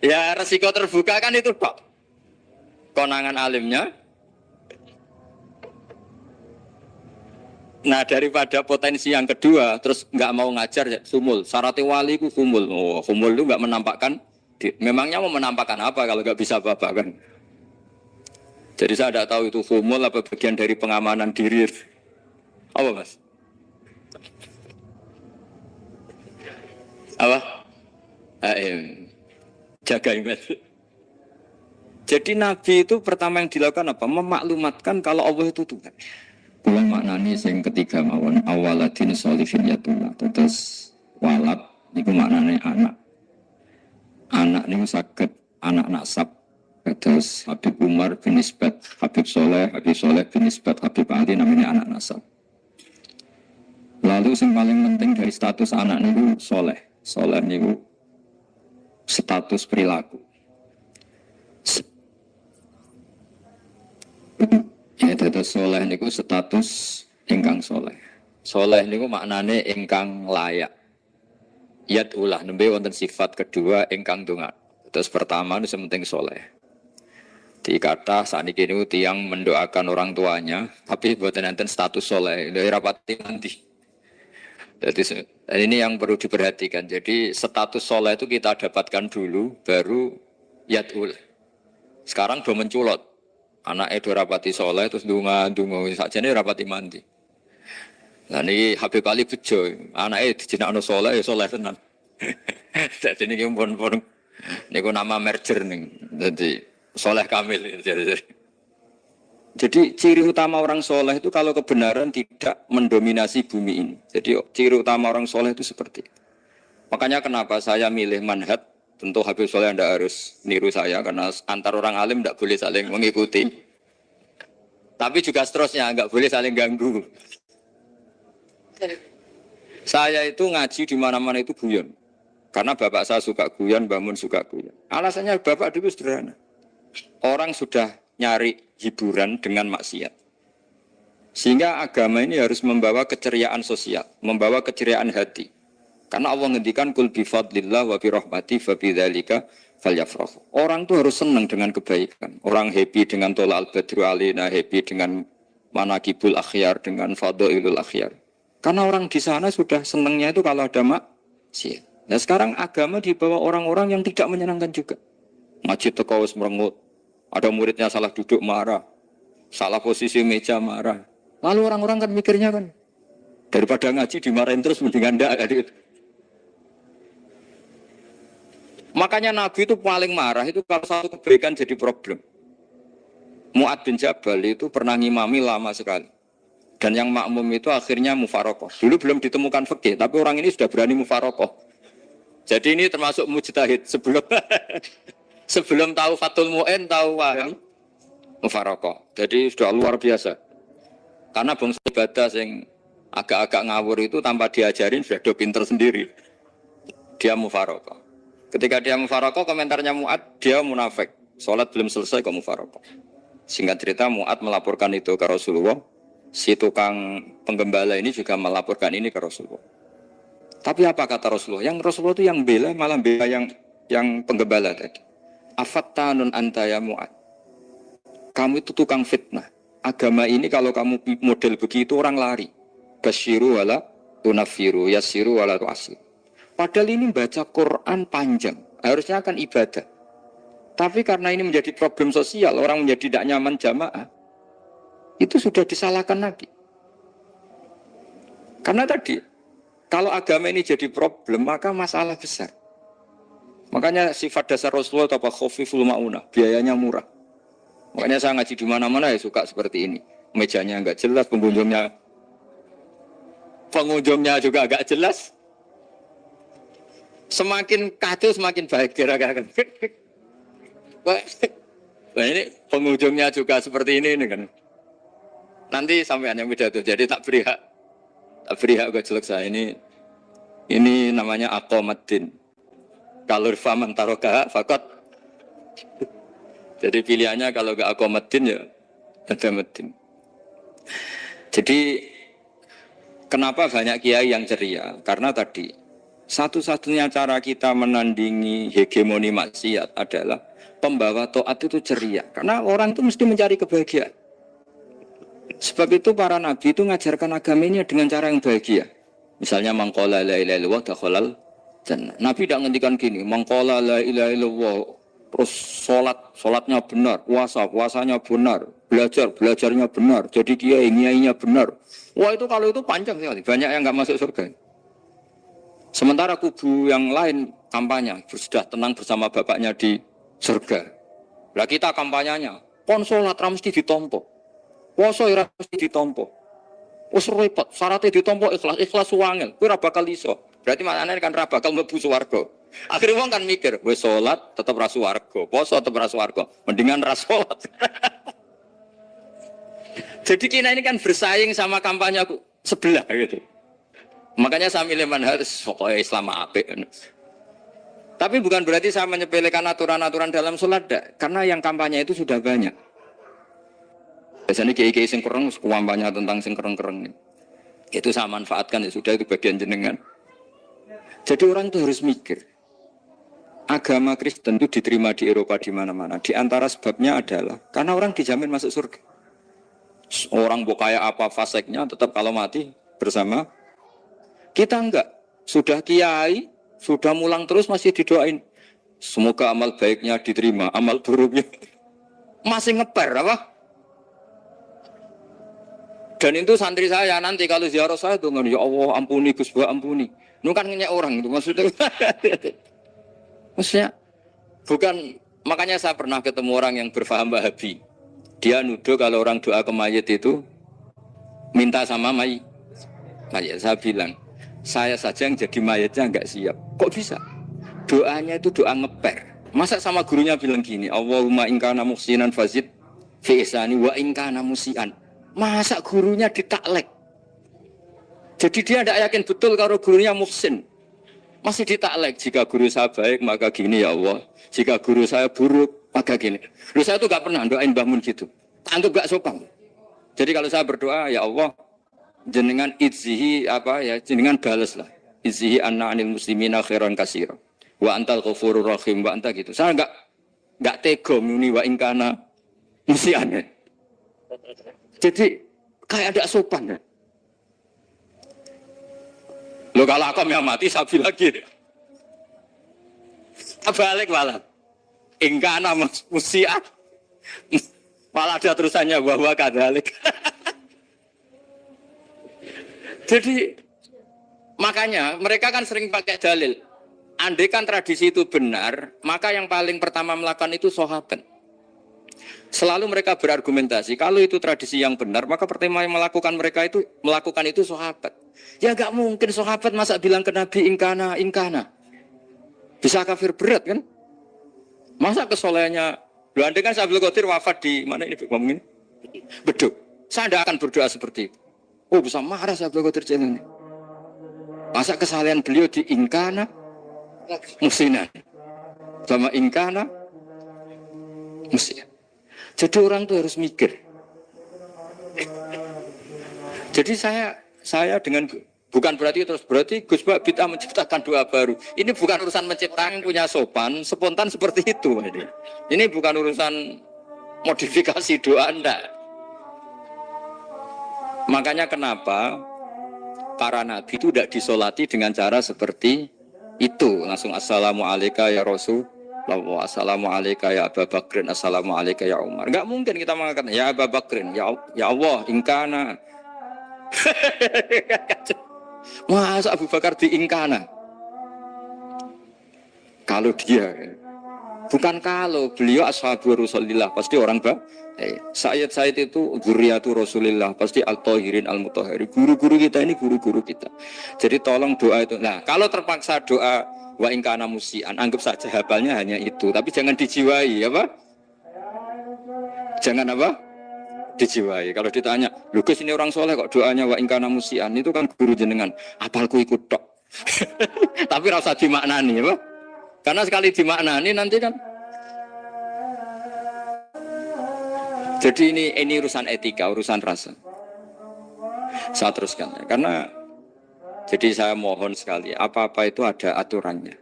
Ya resiko terbuka kan itu kok. Konangan alimnya. Nah daripada potensi yang kedua, terus nggak mau ngajar ya, sumul. Syaratnya wali ku kumul. Oh, kumul itu nggak menampakkan Memangnya mau menampakkan apa kalau nggak bisa apa-apa kan? Jadi saya tidak tahu itu humul apa bagian dari pengamanan diri. Apa mas? Apa? Jaga iman. Jadi Nabi itu pertama yang dilakukan apa? Memaklumatkan kalau Allah itu Tuhan. Pulang maknanya yang ketiga mawon awaladin sholifin yatullah. Terus walad itu maknanya anak. Anak ini sakit anak nasab. Terus Habib Umar bin Isbat, Habib Soleh bin Isbat, Habib Ali namanya anak nasab. Lalu yang paling penting dari status anak ini soleh. Soleh ini status perilaku. Ya, terus soleh ini status ingkang soleh. Soleh ini maknanya ingkang layak. Yat ulah nembe wonten sifat kedua ingkang donga. Terus pertama itu penting soleh. Dikata saat ini tiang mendoakan orang tuanya, tapi buatan enten status soleh dari rapati nanti. Jadi ini yang perlu diperhatikan. Jadi status soleh itu kita dapatkan dulu, baru yatul. Sekarang belum menculot. Anak itu rapati soleh, terus dunga saja ini rapati mandi. Nah ini Habib Ali bejo, anak itu dijenakno soleh, ya soleh tenan. Jadi ini pun ini nama merger nih. Jadi soleh kamil. Jadi ciri utama orang soleh itu kalau kebenaran tidak mendominasi bumi ini. Jadi ciri utama orang soleh itu seperti itu. Makanya kenapa saya milih manhaj, tentu Habib Soleh tidak harus niru saya, karena antar orang alim tidak boleh saling mengikuti. Tapi juga seterusnya, nggak boleh saling ganggu. Saya itu ngaji di mana-mana itu guyon. Karena bapak saya suka guyon, bangun suka guyon. Alasannya bapak dulu sederhana. Orang sudah nyari hiburan dengan maksiat. Sehingga agama ini harus membawa keceriaan sosial, membawa keceriaan hati. Karena Allah ngendikan kul bi fadlillah wa bi rahmati fa bidzalika falyafrahu. Orang tuh harus senang dengan kebaikan. Orang happy dengan tolal badru alina, happy dengan manaqibul akhyar, dengan fadhailul akhyar. Karena orang di sana sudah senangnya itu kalau ada maksiat. Nah sekarang agama dibawa orang-orang yang tidak menyenangkan juga. Masjid teko wis merengut. Ada muridnya salah duduk marah. Salah posisi meja marah. Lalu orang-orang kan mikirnya kan daripada ngaji dimarahin terus mendingan ndak gitu. Makanya Nabi itu paling marah itu kalau satu kebaikan jadi problem. Mu'ad bin Jabal itu pernah ngimami lama sekali. Dan yang makmum itu akhirnya mufarokoh. Dulu belum ditemukan fikih, tapi orang ini sudah berani mufarokoh. Jadi ini termasuk mujtahid sebelum tahu Fathul Mu'in, tahu waham mufarokoh. Jadi sudah luar biasa. Karena bangsa ibadah yang agak-agak ngawur itu tanpa diajarin sudah do pinter sendiri. Dia mufarokoh. Ketika dia mufarokoh, komentarnya Mu'ad, dia munafik. Sholat belum selesai kok mufarokoh. Singkat cerita Mu'ad melaporkan itu ke Rasulullah. Si tukang penggembala ini juga melaporkan ini ke Rasulullah. Tapi apa kata Rasulullah? Yang Rasulullah itu yang bela, malah bela yang penggembala tadi. Afattanun anta ya Mu'ad. Kamu itu tukang fitnah. Agama ini kalau kamu model begitu orang lari. Basyiru wala tunafiru, yassiru wala tu'asir. Padahal ini baca Quran panjang, harusnya akan ibadah. Tapi karena ini menjadi problem sosial, orang menjadi tidak nyaman jamaah, itu sudah disalahkan Nabi. Karena tadi, kalau agama ini jadi problem, maka masalah besar. Makanya sifat dasar Rasulullah itu apa? Khofiful ma'unah, biayanya murah. Makanya saya ngaji di mana-mana ya suka seperti ini. Mejanya enggak jelas, pengunjungnya juga agak jelas. Semakin kacau semakin baik kira-kira. Nah ini pengunjungnya juga seperti ini kan. Nanti sampean yang beda tuh. Jadi tak beri hak gue jelek saya ini namanya aqomaddin. Kalau faman taroka fakot. Jadi pilihannya kalau gak aqomaddin ya ada medin. Jadi kenapa banyak kiai yang ceria? Karena tadi satu-satunya cara kita menandingi hegemoni maksiat adalah pembawa taat itu ceria. Karena orang itu mesti mencari kebahagiaan. Sebab itu para nabi itu mengajarkan agamanya dengan cara yang bahagia. Misalnya mangqala la ilaha illallah dakhalal Dan Nabi tidak ngendikan gini, mengqala la ilaha illallah, terus sholatnya benar, puasanya benar, belajarnya benar, jadi kiainya benar. Wah itu kalau itu panjang sekali, banyak yang nggak masuk surga. Sementara kubu yang lain kampanye, sudah tenang bersama bapaknya di surga. Lah kita kampanyenya, pon sholat mesti ditompo, puasa mesti ditompo. Wes repot, syaratnya ditompo ikhlas wangel, kowe ora bakal iso. Berarti maknane kan ora bakal mlebu swarga. Akhire wong kan mikir, wis salat tetep ra swarga, poso tetep ra swarga, mendingan ra salat. Jadi kita ini kan bersaing sama kampanye aku sebelah gitu. Makanya saya milih manhaj pokoknya Islam apik. Tapi bukan berarti saya menyepelekan aturan-aturan dalam salat, karena yang kampanye itu sudah banyak. Biasanya kiai-kiai sing kereng kampanye tentang sing kereng-kereng. Itu saya manfaatkan, ya sudah, itu bagian jenengan. Jadi orang itu harus mikir. Agama Kristen itu diterima di Eropa di mana-mana. Di antara sebabnya adalah karena orang dijamin masuk surga. Orang kayak apa faseknya tetap kalau mati bersama. Kita enggak. Sudah kiai, sudah mulang terus masih didoain. Semoga amal baiknya diterima, amal buruknya masih ngeper apa? Dan itu santri saya nanti kalau ziarah saya tuh ya Allah ampuni Gus Ba ampuni. Itu kan ngenyek orang itu maksudnya. Maksudnya bukan, makanya saya pernah ketemu orang yang berfaham Wahabi. Dia nuduh kalau orang doa ke mayit itu minta sama mayit. Saya bilang, saya saja yang jadi mayitnya enggak siap. Kok bisa? Doanya itu doa ngeper. Masa sama gurunya bilang gini, Allahumma in kana muhsinan fazid fi ihsani wa in kana musian. Masa gurunya ditaklek? Jadi dia tidak yakin betul kalau gurunya muhsin. Masih ditaklek. Jika guru saya baik maka gini ya Allah. Jika guru saya buruk maka gini. Lalu saya tuh gak pernah doain Mbah Mun gitu. Anggap gak sopan. Jadi kalau saya berdoa ya Allah, jenengan idzihi apa ya, jenengan balas lah. Idzihi anna anil muslimina khairan katsira. Wa antal ghafurur rahim wa anta gitu. Saya enggak tega muni wa ingkana musian. Jadi kayak ada sopan ya. Lo kalau aku yang mati sabi lagi. Balik malah. Ingkana musian. Malah ada terusannya bahwa kadalik. Jadi makanya mereka kan sering pakai dalil. Andai kan tradisi itu benar, maka yang paling pertama melakukan itu sahabat. Selalu mereka berargumentasi, kalau itu tradisi yang benar, maka pertama yang melakukan itu sahabat. Ya enggak mungkin sahabat masa bilang ke Nabi ingkana. Bisa kafir berat kan? Masa kesolehannya, loh andai kan Abdul Qadir wafat di mana ini ngomongin? Beduk. Saya tidak akan berdoa seperti itu. Oh bisa marah Abdul Qadir Jailani. Masa kesalahan beliau di ingkana musinan sama ingkana musian. Jadi orang tuh harus mikir. Jadi saya dengan bukan berarti Gus Bak kita menciptakan doa baru. Ini bukan urusan menciptakan punya sopan spontan seperti itu. Ini bukan urusan modifikasi doa Anda. Makanya kenapa para nabi itu tidak disolati dengan cara seperti itu. Langsung assalamualaikum ya Rasul. Assalamualaikum ya Abu Bakrin, assalamualaikum ya Umar. Enggak mungkin kita mengatakan ya Abu Bakrin, ya Allah, ingkana. Masa Abu Bakar di ingkana? Kalau dia, bukan kalau beliau ashabu Rasulillah, pasti orang Sayyid itu dzurriyyatu Rasulillah, pasti al-tahirin al-mutahhirin. Guru-guru kita ini guru-guru kita. Jadi tolong doa itu. Nah, kalau terpaksa doa wa ingkana musian, anggap saja hafalnya hanya itu, tapi jangan dijiwai, apa? Jangan apa? Dijiwai. Kalau ditanya, "Lho Gus ini orang soleh kok doanya wa ingkana musian?" Itu kan guru jenengan, apalku ikut tok. Tapi rasa dimaknani, apa? Karena sekali dimaknani nanti kan. Jadi ini urusan etika, urusan rasa. Saya teruskan ya, karena jadi saya mohon sekali, apa-apa itu ada aturannya.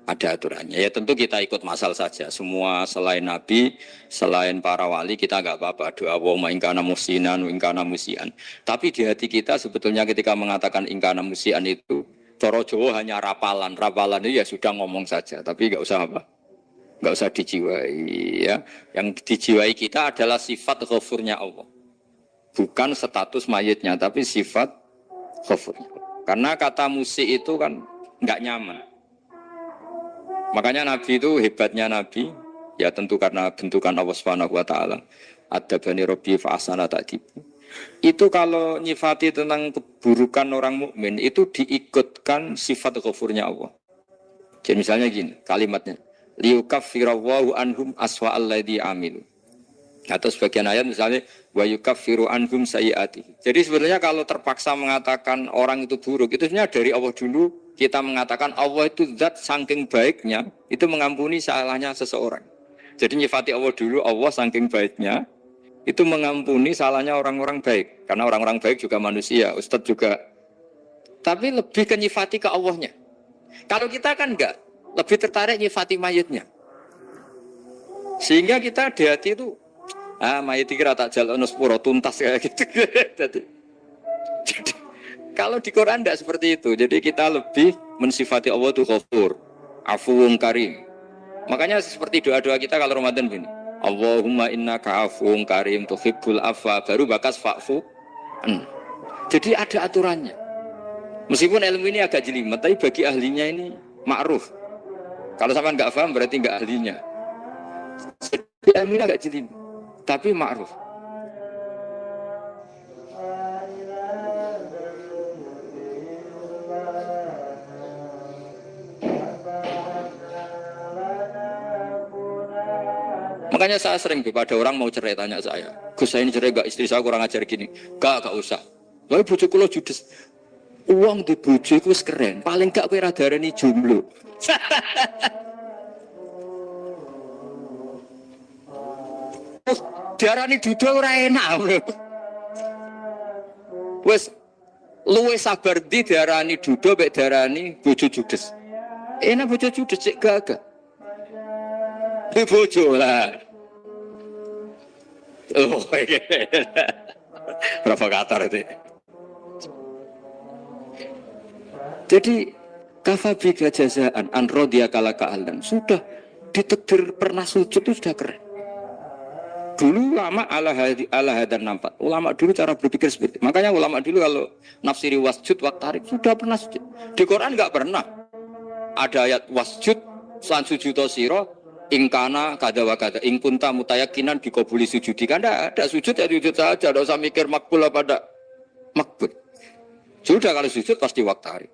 Ada aturannya. Ya tentu kita ikut masal saja. Semua selain Nabi, selain para wali, kita enggak apa-apa. Doa wa ingkana musinan, ingkana musian. Tapi di hati kita sebetulnya ketika mengatakan ingkana musian itu, Coro Jawa hanya rapalan. Rapalan itu ya sudah ngomong saja, tapi nggak usah apa? Nggak usah dijiwai ya. Yang dijiwai kita adalah sifat ghafurnya Allah. Bukan status mayitnya, tapi sifat ghafurnya. Karena kata musik itu kan nggak nyaman. Makanya Nabi itu hebatnya Nabi, ya tentu karena bentukan Allah Subhanahu wa taala. Adabani Rabbi fa ahsana ta'dibi. Itu kalau nyifati tentang keburukan orang mukmin itu diikutkan sifat ghafurnya Allah. Jadi misalnya gini, kalimatnya liyukaffirallahu anhum aswa alladzi amilu. Atau sebagian ayat misalnya wa yukaffiru anhum sayyiati. Jadi sebenarnya kalau terpaksa mengatakan orang itu buruk, itu sebenarnya dari Allah dulu kita mengatakan Allah itu zat saking baiknya itu mengampuni salahnya seseorang. Jadi nyifati Allah dulu, Allah saking baiknya itu mengampuni salahnya orang-orang baik. Karena orang-orang baik juga manusia, Ustadz juga. Tapi lebih ke nyifati ke Allahnya. Kalau kita kan enggak, lebih tertarik nyifati mayitnya. Sehingga kita di hati itu, mayit kira tak jalan sepuro tuntas kayak gitu. jadi, kalau di Quran enggak seperti itu. Jadi kita lebih mensifati Allah itu Ghafur, Afuwun Karim. Makanya seperti doa-doa kita kalau Ramadan gini. Allahumma innaka afuwun karim tuhibbul afwa, baru bakas fa'fu. Jadi ada aturannya. Meskipun ilmu ini agak jelimet, tapi bagi ahlinya ini ma'ruf. Kalau sampean enggak paham berarti enggak ahlinya. Jadi ilmu ini agak jelimet, tapi ma'ruf. Makanya saya sering pada orang mau cerai tanya saya, Gus saya ini cerai gak, istri saya kurang ajar gini. Gak usah. Lalu bojo kula judes. Uang di bojo itu keren. Paling gak kowe ra darani jomblo. Darani duda ora enak. Wes luwe sabar di darani duda mek darani bojo judes. Enak bojo judes cek gagah. Bojo lah. Oh, provokator itu. Jadi kafabi jazaan an rodiya kala ka'alan. Sudah ditakdir pernah sujud itu sudah keren. Dulu ulama ala hadan nampak. Ulama dulu cara berpikir seperti itu. Makanya ulama dulu kalau nafsiri wasjud waktarik sudah pernah sujud. Di Quran enggak pernah. Ada ayat wasjud san sujudo siro ingkana kada wa kada ingkunta mutayakinan dikabuli sujudi. Kan ada sujud ya sujud saja, tidak usah mikir makbul apa tidak makbul. Sudah kalau sujud pasti waktari.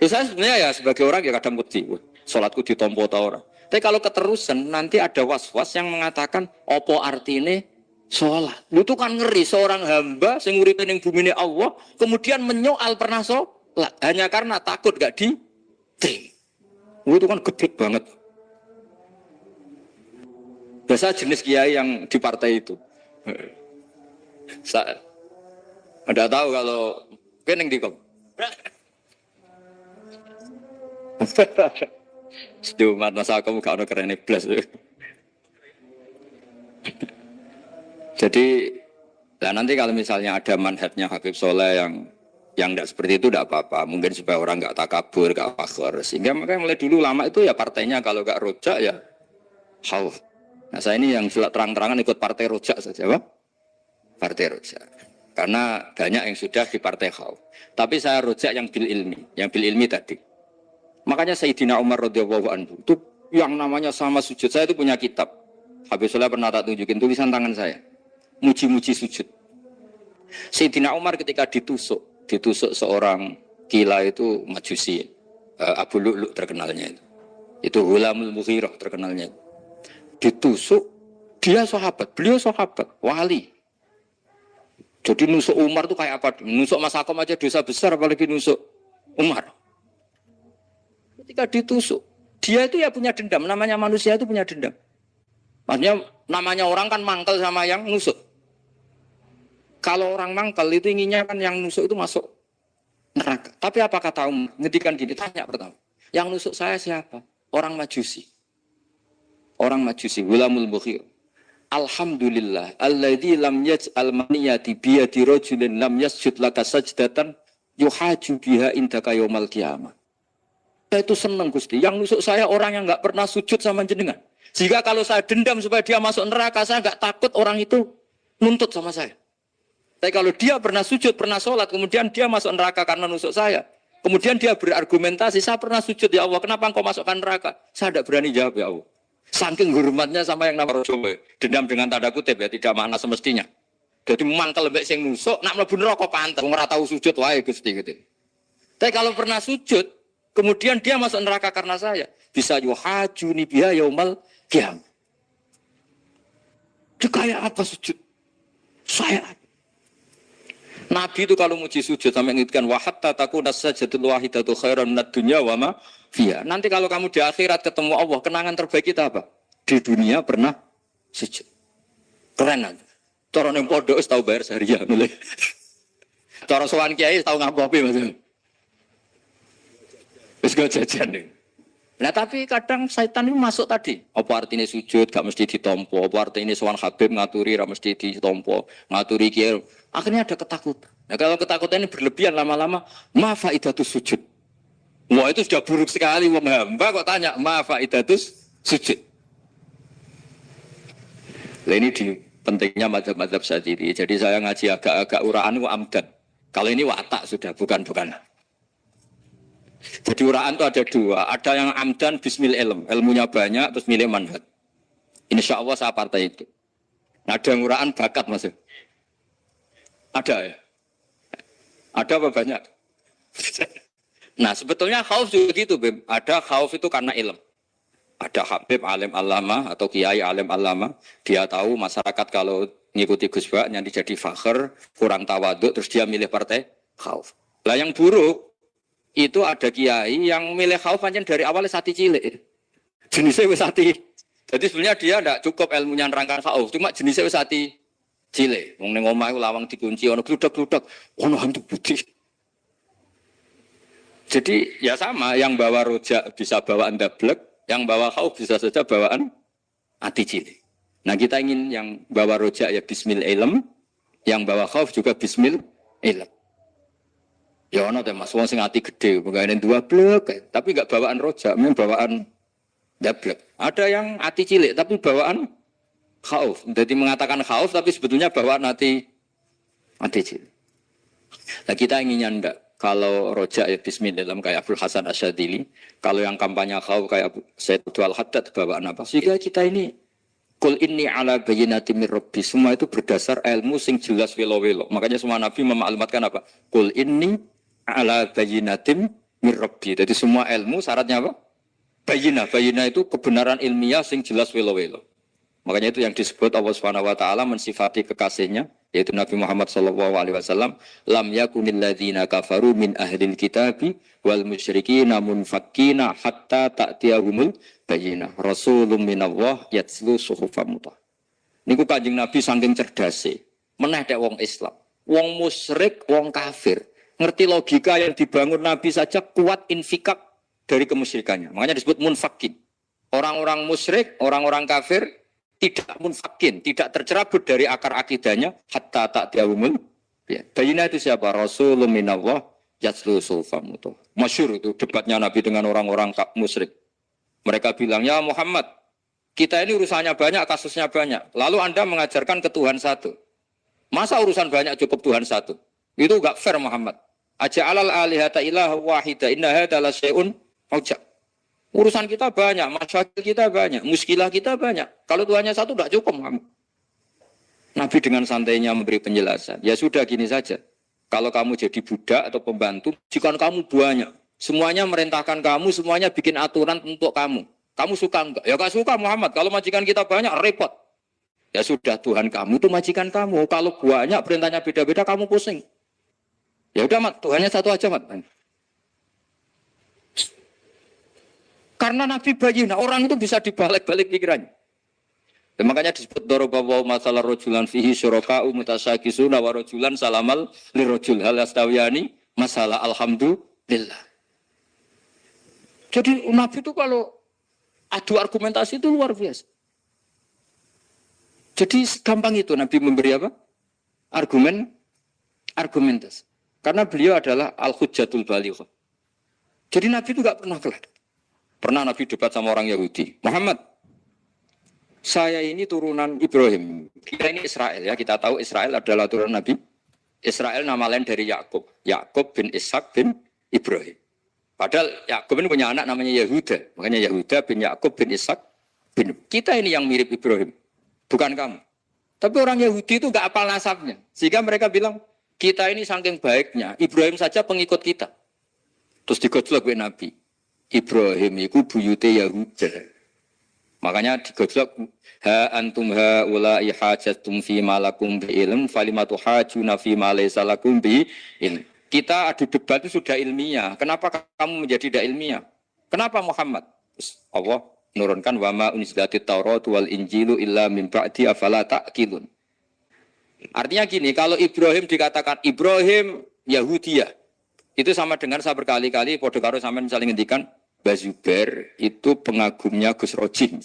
Ya saya sebenarnya ya sebagai orang ya kadang wedi, salatku ditompo ta ora. Tapi kalau keterusan nanti ada was-was yang mengatakan opo artine salat. Itu kan ngeri seorang hamba sing uripe ning bumine Allah kemudian menyoal pernah salat hanya karena takut gak diterima. Itu kan gede banget. Biasa jenis kiai yang di partai itu. Saya tidak tahu kalau keneng di kom. Sedumat masa kamu gak ada keren iblis. Jadi, nah nanti kalau misalnya ada manhajnya Habib Soleh yang tidak seperti itu tidak apa-apa. Mungkin supaya orang nggak takabur, nggak fakhr. Sehingga makanya mulai dulu lama itu ya partainya kalau nggak rojak ya khauf. Nah saya ini yang sudah terang-terangan ikut partai rojak saja, Pak. Partai rojak. Karena banyak yang sudah di partai khauf. Tapi saya rojak yang bil ilmi tadi. Makanya Sayyidina Umar radhiyallahu anhu itu yang namanya sama sujud. Saya itu punya kitab. Habib Soleh pernah tak tunjukin tulisan tangan saya. Muji-muji sujud. Sayyidina Umar ketika ditusuk seorang gila itu Majusi. Abu Lu'lu' terkenalnya itu. Itu Hulamul Mughirah terkenalnya. Ditusuk, dia sahabat, beliau sahabat, wali. Jadi nusuk Umar itu kayak apa? Nusuk Mas Akom aja dosa besar, apalagi nusuk Umar. Ketika ditusuk, dia itu ya punya dendam. Namanya manusia itu punya dendam. Maksudnya namanya orang kan mangkel sama yang nusuk. Kalau orang mangkel itu inginnya kan yang nusuk itu masuk neraka. Tapi apa kata Umar? Ngedikan gini, tanya pertama. Yang nusuk saya siapa? Orang Majusi. Orang Majusi, Gulamul Mughir. Alhamdulillah, alladzi lam yaj'al maniyati biyadi rajulin lam yasjud laka sajdatan yuhaju biha indaka yaumal qiyamah. Saya itu senang Gusti. Yang nusuk saya orang yang nggak pernah sujud sama jenengan. Jika kalau saya dendam supaya dia masuk neraka, saya nggak takut orang itu nuntut sama saya. Tapi kalau dia pernah sujud, pernah sholat, kemudian dia masuk neraka karena nusuk saya. Kemudian dia berargumentasi, saya pernah sujud ya Allah, kenapa engkau masukkan neraka? Saya tidak berani jawab ya Allah. Saking hormatnya sama yang namanya Rasulullah. Dendam dengan tanda kutip ya, tidak makna semestinya. Jadi mantel lembek sing nusuk, nak mlebu neraka pantes, ora tau sujud wae Gusti gitu. Tapi kalau pernah sujud, kemudian dia masuk neraka karena saya, bisa yuhajuni biha yaumal qiyamah. Itu kayak apa sujud? Saya Nabi itu kalau muji sujud sampai ngitkan wa hatta takuna sajdatul wahidatu khairan minad dunya wa ma fiha. Nanti kalau kamu di akhirat ketemu Allah, kenangan terbaik kita apa? Di dunia pernah sujud. Keren aja. Cara ning pondok wis tau bayar seharian. Cara sowan kiai tau ngapopi Mas. Wis go jajan nih. Nah tapi kadang setan itu masuk tadi. Apa artinya sujud gak mesti ditompo, apa artinya sowan Habib ngaturi ra mesti ditompo, ngaturi kiai. Akhirnya ada ketakutan. Nah kalau ketakutan ini berlebihan lama-lama, ma faidatus sujud. Wah itu sudah buruk sekali wong hamba kok tanya ma faidatus sujud. Lah ini di pentingnya mazhab-mazhab Syadzili. Jadi saya ngaji agak-agak uraan wa amdan. Kalau ini watak sudah bukan. Jadi uraan itu ada dua. Ada yang amdan bismil ilm. Ilmunya banyak terus milih manhaj. Insya Allah saya partai itu. Nah, ada yang uraan bakat Mas. Ada ya? Ada apa banyak? Nah sebetulnya khauf juga gitu Bim. Ada khauf itu karena ilm. Ada Habib alim alama atau kiai alim alama. Dia tahu masyarakat kalau ngikuti Gus Bak nanti jadi fakhr, kurang tawaduk, terus dia milih partai khauf. Lah yang buruk itu ada kiai yang milih khauf pancen dari awalnya sati cilik. Jenisnya wis sati. Jadi sebenarnya dia tidak cukup ilmunya nerangkan khauf, cuma jenisnya wis sati cilik. Wong ning omah iku lawang dikunci ana gludak-gludak, ono hantu putih. Jadi ya sama, yang bawa rojak bisa bawaan dablek, yang bawa khauf bisa saja bawaan ati cilik. Nah kita ingin yang bawa rojak ya bismil ilm, yang bawa khauf juga bismil ilm. Ya ono teh Mas wong sing ati gede, pegawene dua blek, tapi enggak bawaan rojak, memang bawaan dablek. Ada yang ati cilik tapi bawaan khauf. Jadi mengatakan khauf tapi sebetulnya bawaan ati cilik. Nah kita inginnya ndak. Kalau rojak ya bismillah kayak Abdul Hasan Asyadzili, kalau yang kampanye khauf kayak Said Abdul Haddad bawaan apa? Sehingga kita ini kul inni ala bayyinatin mir rabbi, semua itu berdasar ilmu sing jelas welo-welo. Makanya semua nabi memaklumatkan apa? Kul inni ala bayyinatin mir rabbi. Jadi semua ilmu syaratnya apa? Bayyinah itu kebenaran ilmiah sing jelas welo-welo. Makanya itu yang disebut Allah Subhanahu wa taala mensifati kekasihnya yaitu Nabi Muhammad sallallahu alaihi wasallam, lam yakunil ladzina kafaru min ahlil kitabi wal musyrikina munfakkina hatta ta'tiyahumul bayyinah. Rasulun minallah yatslu suhufan mutahharah. Niku Kanjeng Nabi saking cerdase, meneh tek wong Islam, wong musyrik, wong kafir, ngerti logika yang dibangun Nabi saja kuat infikak dari kemusyrikannya. Makanya disebut munfakin. Orang-orang musyrik, orang-orang kafir tidak munfakin, tidak tercerabut dari akar akidahnya hatta ta'tiyahumul ya. Bayyinah itu siapa? Rasulun minallah yatslu suhufan mutahharah. Masyhur itu debatnya Nabi dengan orang-orang musyrik. Mereka bilang, "Ya Muhammad, kita ini urusannya banyak, kasusnya banyak. Lalu Anda mengajarkan ke Tuhan satu. Masa urusan banyak cukup Tuhan satu? Itu enggak fair Muhammad. Aja'alal alihata ilaha wahida inna hadza la syai'un ujab." Urusan kita banyak, masyarakat kita banyak, muskilah kita banyak. Kalau Tuhannya satu tidak cukup. Nabi dengan santainya memberi penjelasan. Ya sudah gini saja. Kalau kamu jadi budak atau pembantu, jika kamu banyak, semuanya merintahkan kamu, semuanya bikin aturan untuk kamu. Kamu suka enggak? Ya enggak suka Muhammad. Kalau majikan kita banyak, repot. Ya sudah Tuhan kamu itu majikan kamu. Kalau banyak perintahnya beda-beda, kamu pusing. Ya udah Mat, Tuhannya satu aja Mat. Karena Nabi bayyinah, orang itu bisa dibalik-balik pikirannya. Dan makanya disebut daraballahu masalah rajulan fihi syuraka'u mutasyakisuna wa rajulan salamal lirajul hal astawiyani masalah alhamdulillah. Jadi Nabi itu kalau adu argumentasi itu luar biasa. Jadi gampang itu Nabi memberi apa? Argumentasi. Karena beliau adalah al-hujjatul balighah. Jadi Nabi itu nggak pernah kalah. Pernah Nabi debat sama orang Yahudi. Muhammad, saya ini turunan Ibrahim. Kita ini Israel ya. Kita tahu Israel adalah turunan Nabi. Israel nama lain dari Yakub. Yakub bin Ishak bin Ibrahim. Padahal Yakub ini punya anak namanya Yahuda. Makanya Yahuda bin Yakub bin Ishak bin. Kita ini yang mirip Ibrahim. Bukan kamu. Tapi orang Yahudi itu nggak apal nasabnya. Sehingga mereka bilang, kita ini saking baiknya. Ibrahim saja pengikut kita. Terus digojlok oleh Nabi. Ibrahim itu buyute Yahuda. Makanya digojlok ha antum ha ulai hajatum fi malakum bi ilm falimatu hajuna fi ma laysa lakum bi ilm. Kita adu debat itu sudah ilmiah. Kenapa kamu menjadi tidak ilmiah? Kenapa Muhammad? Allah menurunkan wa ma unzilatit Taurat wal Injilu illa min ba'di afala ta'qilun. Artinya gini, kalau Ibrahim dikatakan Ibrahim Yahudiyah, itu sama dengan saya berkali-kali podo karo sampean saling ngendikan Bazubair itu pengagumnya Gus Roji.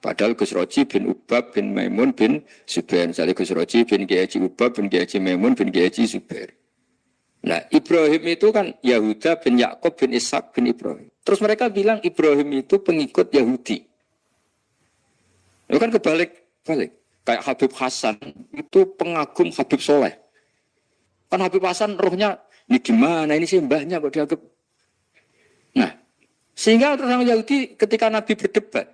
Padahal Gus Roji bin Ubab bin Maimun bin Zubair. Misalnya Gus Roji bin Kiai Haji Ubab bin Kiai Haji Maimun bin Kiai Haji Zubair. Nah Ibrahim itu kan Yahuda bin Yakub bin Ishak bin Ibrahim. Terus mereka bilang Ibrahim itu pengikut Yahudi. Itu kan kebalik-balik. Kayak Habib Hasan itu pengagum Habib Soleh. Kan Habib Hasan rohnya ini gimana ini sih mbahnya kok dianggap. Nah, sehingga orang Yahudi ketika Nabi berdebat,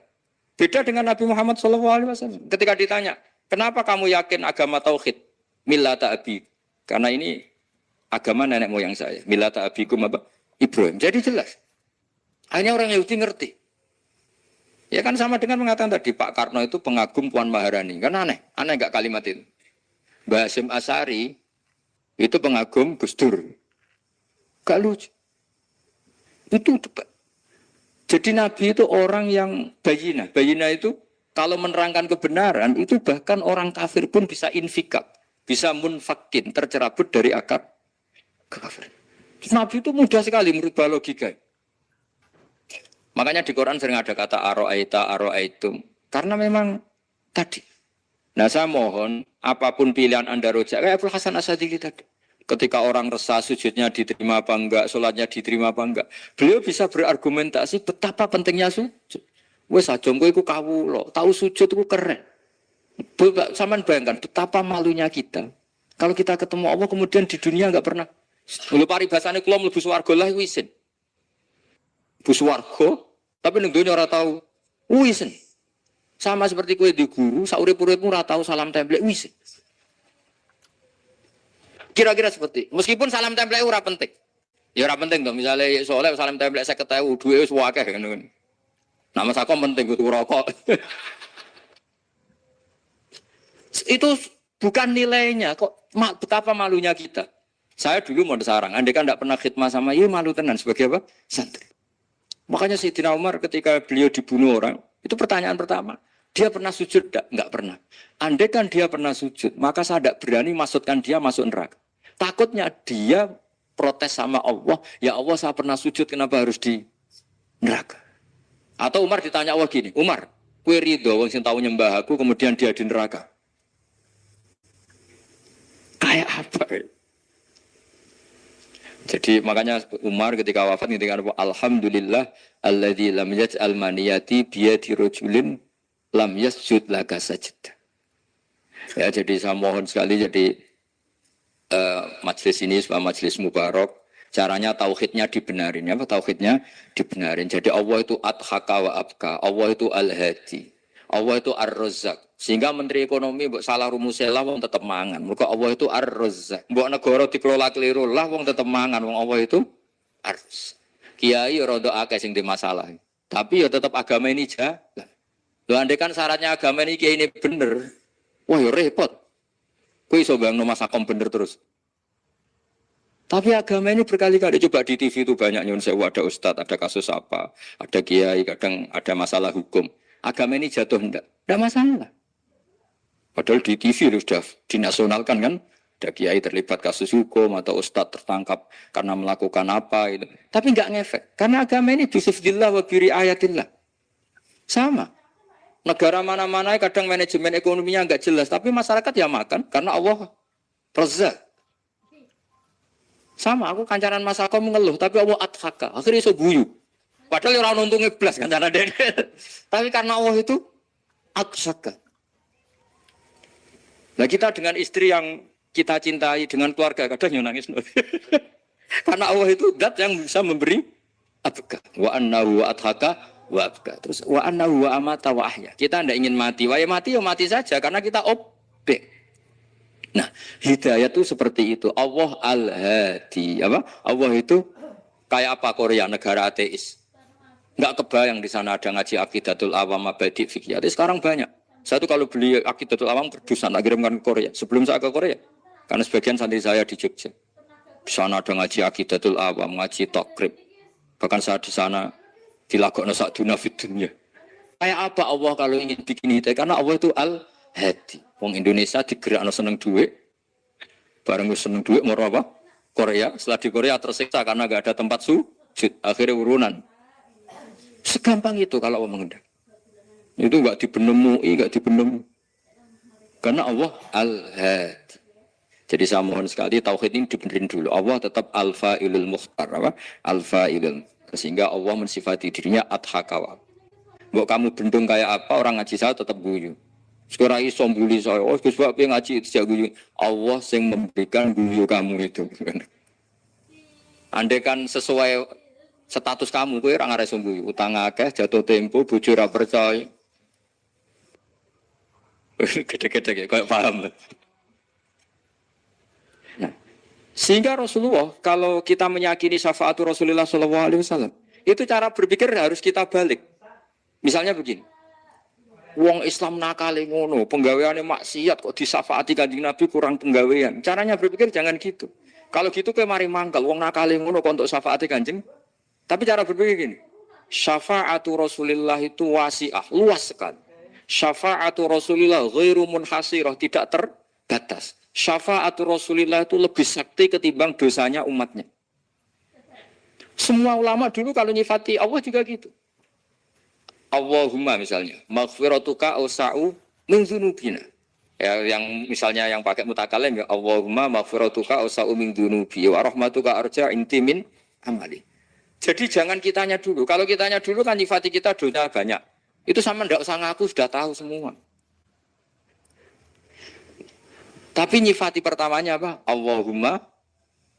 beda dengan Nabi Muhammad SAW. Ketika ditanya, kenapa kamu yakin agama tauhid? Millata abi. Karena ini agama nenek moyang saya. Millata abikum apa? Ibrahim. Jadi jelas. Hanya orang Yahudi ngerti. Ya kan sama dengan mengatakan tadi, Pak Karno itu pengagum Puan Maharani. Kan aneh. Aneh enggak kalimat itu? Mbah Hasyim Asy'ari itu pengagum Gus Dur. Gak lucu. Itu debat. Jadi Nabi itu orang yang bayina. Bayina itu kalau menerangkan kebenaran itu bahkan orang kafir pun bisa infikak. Bisa munfakin, tercerabut dari akar kafir. Nabi itu mudah sekali merubah logika. Makanya di Quran sering ada kata aro'aita, aro'aitum. Karena memang tadi. Nah saya mohon apapun pilihan Anda rojak. Kayak Abdul Hasan Asy'adili tadi. Ketika orang resah sujudnya diterima apa enggak, sholatnya diterima apa enggak. Beliau bisa berargumentasi betapa pentingnya sujud. Wes aja kowe iku kawula, tahu sujud itu keren. Saman bayangkan betapa malunya kita. Kalau kita ketemu Allah kemudian di dunia enggak pernah. Lho paribasane kula mlebu swarga lah iku isin. Mlebu swarga, tapi ning donya ora tahu. Isin. Sama seperti kowe di guru, sak urip-uripmu ora tahu salam templek isin. Kira-kira seperti, meskipun salam template ora penting. Ya ora penting dong, misalnya soleh salam template 50.000 duwe wis akeh ngono. Nama sakom penting kudu rokok. Itu bukan nilainya kok betapa malunya kita. Saya dulu mau sarang, andai kan enggak pernah khidmah sama iya malu tenan sebagai apa? Santri. Makanya Sayyidina Umar ketika beliau dibunuh orang, itu pertanyaan pertama. Dia pernah sujud? Enggak pernah. Andai kan dia pernah sujud, maka saya tidak berani masukkan dia masuk neraka. Takutnya dia protes sama Allah, ya Allah saya pernah sujud, kenapa harus di neraka? Atau Umar ditanya Allah gini, Umar, kowe ridho wong sing tau nyembah aku kemudian dia di neraka. Kayak apa? Jadi makanya Umar ketika wafat ketika alhamdulillah alladzi lam yaj'al maniyati biyadi rajulin lam yasjud laka sajdah. Ya jadi saya mohon sekali jadi majelis ini sebuah majelis mubarak. Caranya tauhidnya dibenarin. Apa tauhidnya dibenarin. Jadi Allah itu adhaka wa abka. Allah itu al-hadi. Allah itu ar-razzaq. Sehingga Menteri Ekonomi mbok salah rumusnya lah wong tetep mangan. Mergo Allah itu ar-razzaq. Mbok negara dikelola keliru lah wong tetep mangan. Wong Allah itu ar-razzaq. Kiai rada akeh sing di masalah. Tapi ya tetap agama ini jalan. Lho andai kan syaratnya agama ini kiai ini bener. Wah ya repot. Kowe iso bayangno Mas Akom bener terus. Tapi agama ini berkali-kali coba di TV itu banyak nyun sewu, ada ustadz, ada kasus apa, ada kiai, kadang ada masalah hukum. Agama ini jatuh enggak masalah. Padahal di TV itu sudah dinasionalkan kan, ada kiai terlibat kasus hukum atau ustadz tertangkap karena melakukan apa itu. Tapi enggak ngefek karena agama ini bisifdillah wa biri ayatillah. Sama. Negara mana-mana kadang manajemen ekonominya enggak jelas, tapi masyarakat ya makan karena Allah Razzaq. Sama, aku kancanan Mas Ako mengeluh, tapi Allah adhaka. Akhirnya iso guyu. Padahal orang untungnya belas kancanan dene. Tapi karena Allah itu adhaka. Nah kita dengan istri yang kita cintai, dengan keluarga, kadang yang nangis. Karena Allah itu zat yang bisa memberi adhaka. Wa annahu wa adhaka wa abka. Terus wa annahu wa amata wa ahya. Kita tidak ingin mati. Wah ya mati saja karena kita objek. Nah, hidayah itu seperti itu. Allah al-hadi. Apa? Allah itu kayak apa Korea, negara ateis. Enggak kebayang di sana ada ngaji Aqidatul Awam, Mabadi, Fikih. Sekarang banyak. Saya tuh kalau beli Aqidatul Awam berdusan, tak kirimkan ke Korea. Sebelum saya ke Korea. Karena sebagian santri saya di Jogja. Di sana ada ngaji Aqidatul Awam, ngaji Takrib. Bahkan saya di sana dilakokno sak dunya fid dunya. Kayak apa Allah kalau ingin bikin hidayah? Karena Allah itu al-hadi. Wong Indonesia digerakno seneng duit. Bareng seneng duit mau apa? Korea. Setelah di Korea tersiksa karena enggak ada tempat sujud. Akhirnya urunan. Segampang itu kalau Allah menghendaki. Itu enggak dibenem MUI, enggak dibenem. Karena Allah al-hadi. Jadi saya mohon sekali tauhid ini dibenerin dulu. Allah tetap al-fa'ilul mukhtar, apa? Al-fa'ilul. Sehingga Allah mensifati dirinya adhakawa. Mbok kamu bendung kayak apa, orang ngaji saya tetap guyu. Sekarang iso mbuli saya, oh Gus Pak ngaji itu saya guyu. Allah yang memberikan guyu kamu itu. Andai kan sesuai status kamu, kowe ora ngareso guyu. Utang akeh, jatuh tempo, bojo ora percaya. Gede-gede kayak paham. Nah, sehingga Rasulullah kalau kita meyakini syafaatu Rasulullah SAW, itu cara berpikir harus kita balik. Misalnya begini. Wong Islam nakale ngono, penggaweane maksiat kok disafaati Kanjeng Nabi kurang penggawean. Caranya berpikir jangan gitu. Kalau gitu kowe mari mangkel, wong nakale ngono kok untuk syafaati Kanjeng. Tapi cara berpikir gini. Syafaatu Rasulillah itu wasi'ah, luas sekali. Syafaatu Rasulillah ghairu munhasirah, tidak terbatas. Syafaatu Rasulillah itu lebih sakti ketimbang dosanya umatnya. Semua ulama dulu kalau nyifati Allah juga gitu. Allahumma misalnya, maghfiratuka awsa'u min dzunubina. Ya, yang misalnya yang pakai mutakalim ya Allahumma maghfiratuka awsa'u min dzunubi wa rahmatuka arja intimin amali. Jadi jangan kitanya dulu. Kalau kitanya dulu kan nyifati kita dosa banyak. Itu sama ndak usah ngaku sudah tahu semua. Tapi nyifati pertamanya apa? Allahumma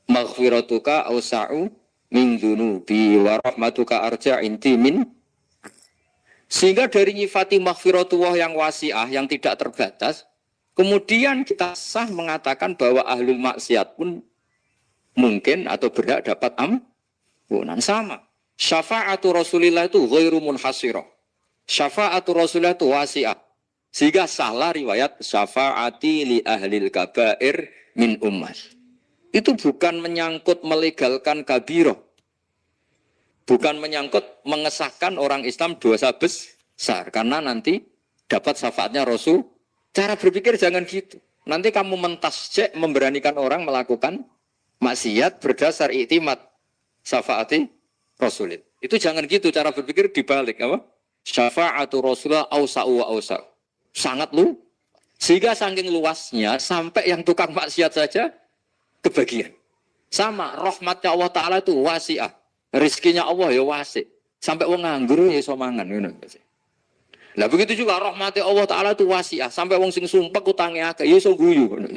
maghfiratuka awsa'u min dzunubi wa rahmatuka arja intimin. Sehingga dari nyifati maghfiratullah yang wasi'ah, yang tidak terbatas, kemudian kita sah mengatakan bahwa ahlul maksiat pun mungkin atau berhak dapat ampunan. Sama. Syafa'atu Rasulillah itu ghairu munhasirah. Syafa'atu Rasulillah itu wasi'ah. Sehingga sahlah riwayat syafa'ati li ahlil kabair min ummah. Itu bukan menyangkut melegalkan kabirah. Bukan menyangkut mengesahkan orang Islam dosa besar. Karena nanti dapat syafaatnya Rasul. Cara berpikir jangan gitu. Nanti kamu mentasjek memberanikan orang melakukan maksiat berdasar iktimat syafaati Rasulid. Itu jangan gitu cara berpikir dibalik. Apa? Syafa'atu Rasulullah awsa'u wa awsa'u. Sangat lu. Sehingga saking luasnya sampai yang tukang maksiat saja kebagian. Sama rahmatnya Allah Ta'ala itu wasi'ah. Rizkinya Allah ya wasik. Sampai wong nganggur ya iso mangan ngono. Lah begitu juga rahmati Allah Taala itu wasiah. Sampai wong sing sumpek utange akeh ya iso guyu ngono.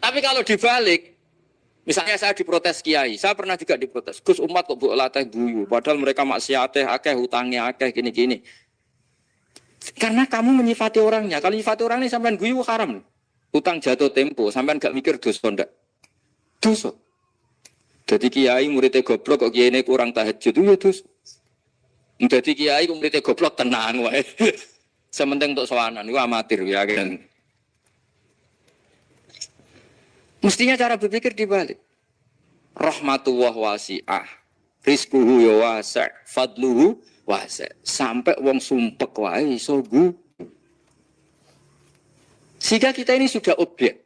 Tapi kalau dibalik, misalnya saya diprotes kiai, saya pernah juga diprotes. Gus umat kok mbok latih guyu, padahal mereka maksiate akeh, utange akeh gini-gini. Karena kamu menyifati orangnya. Kalau menyifati orang ini sampean guyu haram. Utang jatuh tempo, sampean gak mikir dosa ndak? Dosa. Jadi kiai muridnya goblok kok kiai ini kurang tahajud itu ya dosa. Jadi kiai muridnya goblok tenang wae. Sementing untuk sowanan itu amatir ya kan. Mestinya cara berpikir dibalik. Rahmatullah wasi'ah. Rizquhu ya wasi', fadluhu wasi'. Sampai wong sumpek wae iso guyu. Sehingga kita ini sudah objek.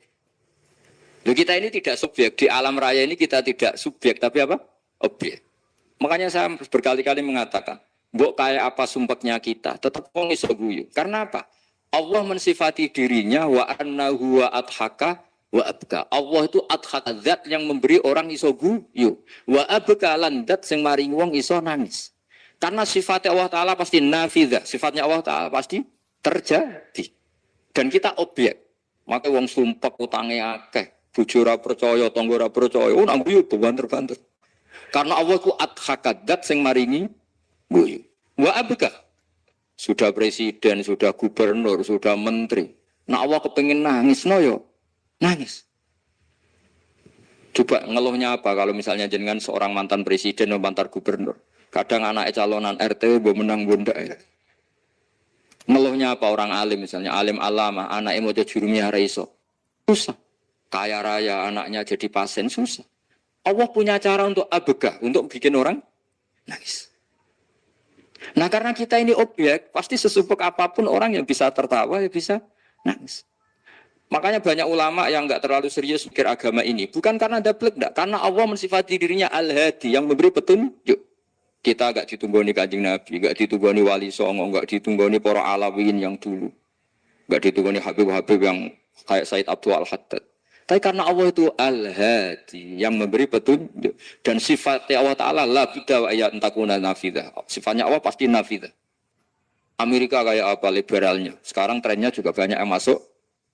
Loh, kita ini tidak subjek. Di alam raya ini kita tidak subjek, tapi apa? Objek. Makanya saya berkali-kali mengatakan, mbok kayak apa sumpeknya kita, tetap wong iso guyu. Karena apa? Allah mensifati dirinya wa annahu wa adhaka wa abka. Allah itu adhaka, zat yang memberi orang iso guyu. Wa abka lan zat sing maringi wong iso nangis. Karena sifatnya Allah Ta'ala pasti nafidzah. Sifatnya Allah Ta'ala pasti terjadi. Dan kita objek. Maka wong sumpek utange akeh. Bojo ora percaya, tangga ora percaya. Oh nang guyu banter-banter. Karena Allah ku adhaka, zat sing maringi guyu. Wa abka. Sudah presiden, sudah gubernur, sudah menteri. Nah Allah kepengin nangis, no yo nangis. Coba ngeluhnya apa kalau misalnya jenengan seorang mantan presiden atau mantan gubernur. Kadang anak calonan RT mau menang bunda ya. Ngeluhnya apa orang alim misalnya, alim alama, anaknya mau jadi jurumiyah raiso. Susah. Kaya raya anaknya jadi pasien, susah. Allah punya cara untuk abegah, untuk bikin orang nangis. Nah karena kita ini objek, pasti sesupek apapun orang yang bisa tertawa, ya bisa nangis. Makanya banyak ulama yang enggak terlalu serius pikir agama ini. Bukan karena dablek, enggak. Karena Allah mensifati dirinya Al-Hadi, yang memberi petunjuk. Kita enggak ditunggoni Kanjeng Nabi, enggak ditunggoni Wali Songo, enggak ditunggoni para alawin yang dulu. Enggak ditunggoni Habib-Habib yang kayak Said Abdul Al-Haddad. Tapi karena Allah itu Al-Hadi, yang memberi petunjuk. Dan sifatnya Allah Ta'ala, la bidda wa ayat entakuna nafidah. Sifatnya Allah pasti nafidah. Amerika kayak apa liberalnya. Sekarang trennya juga banyak yang masuk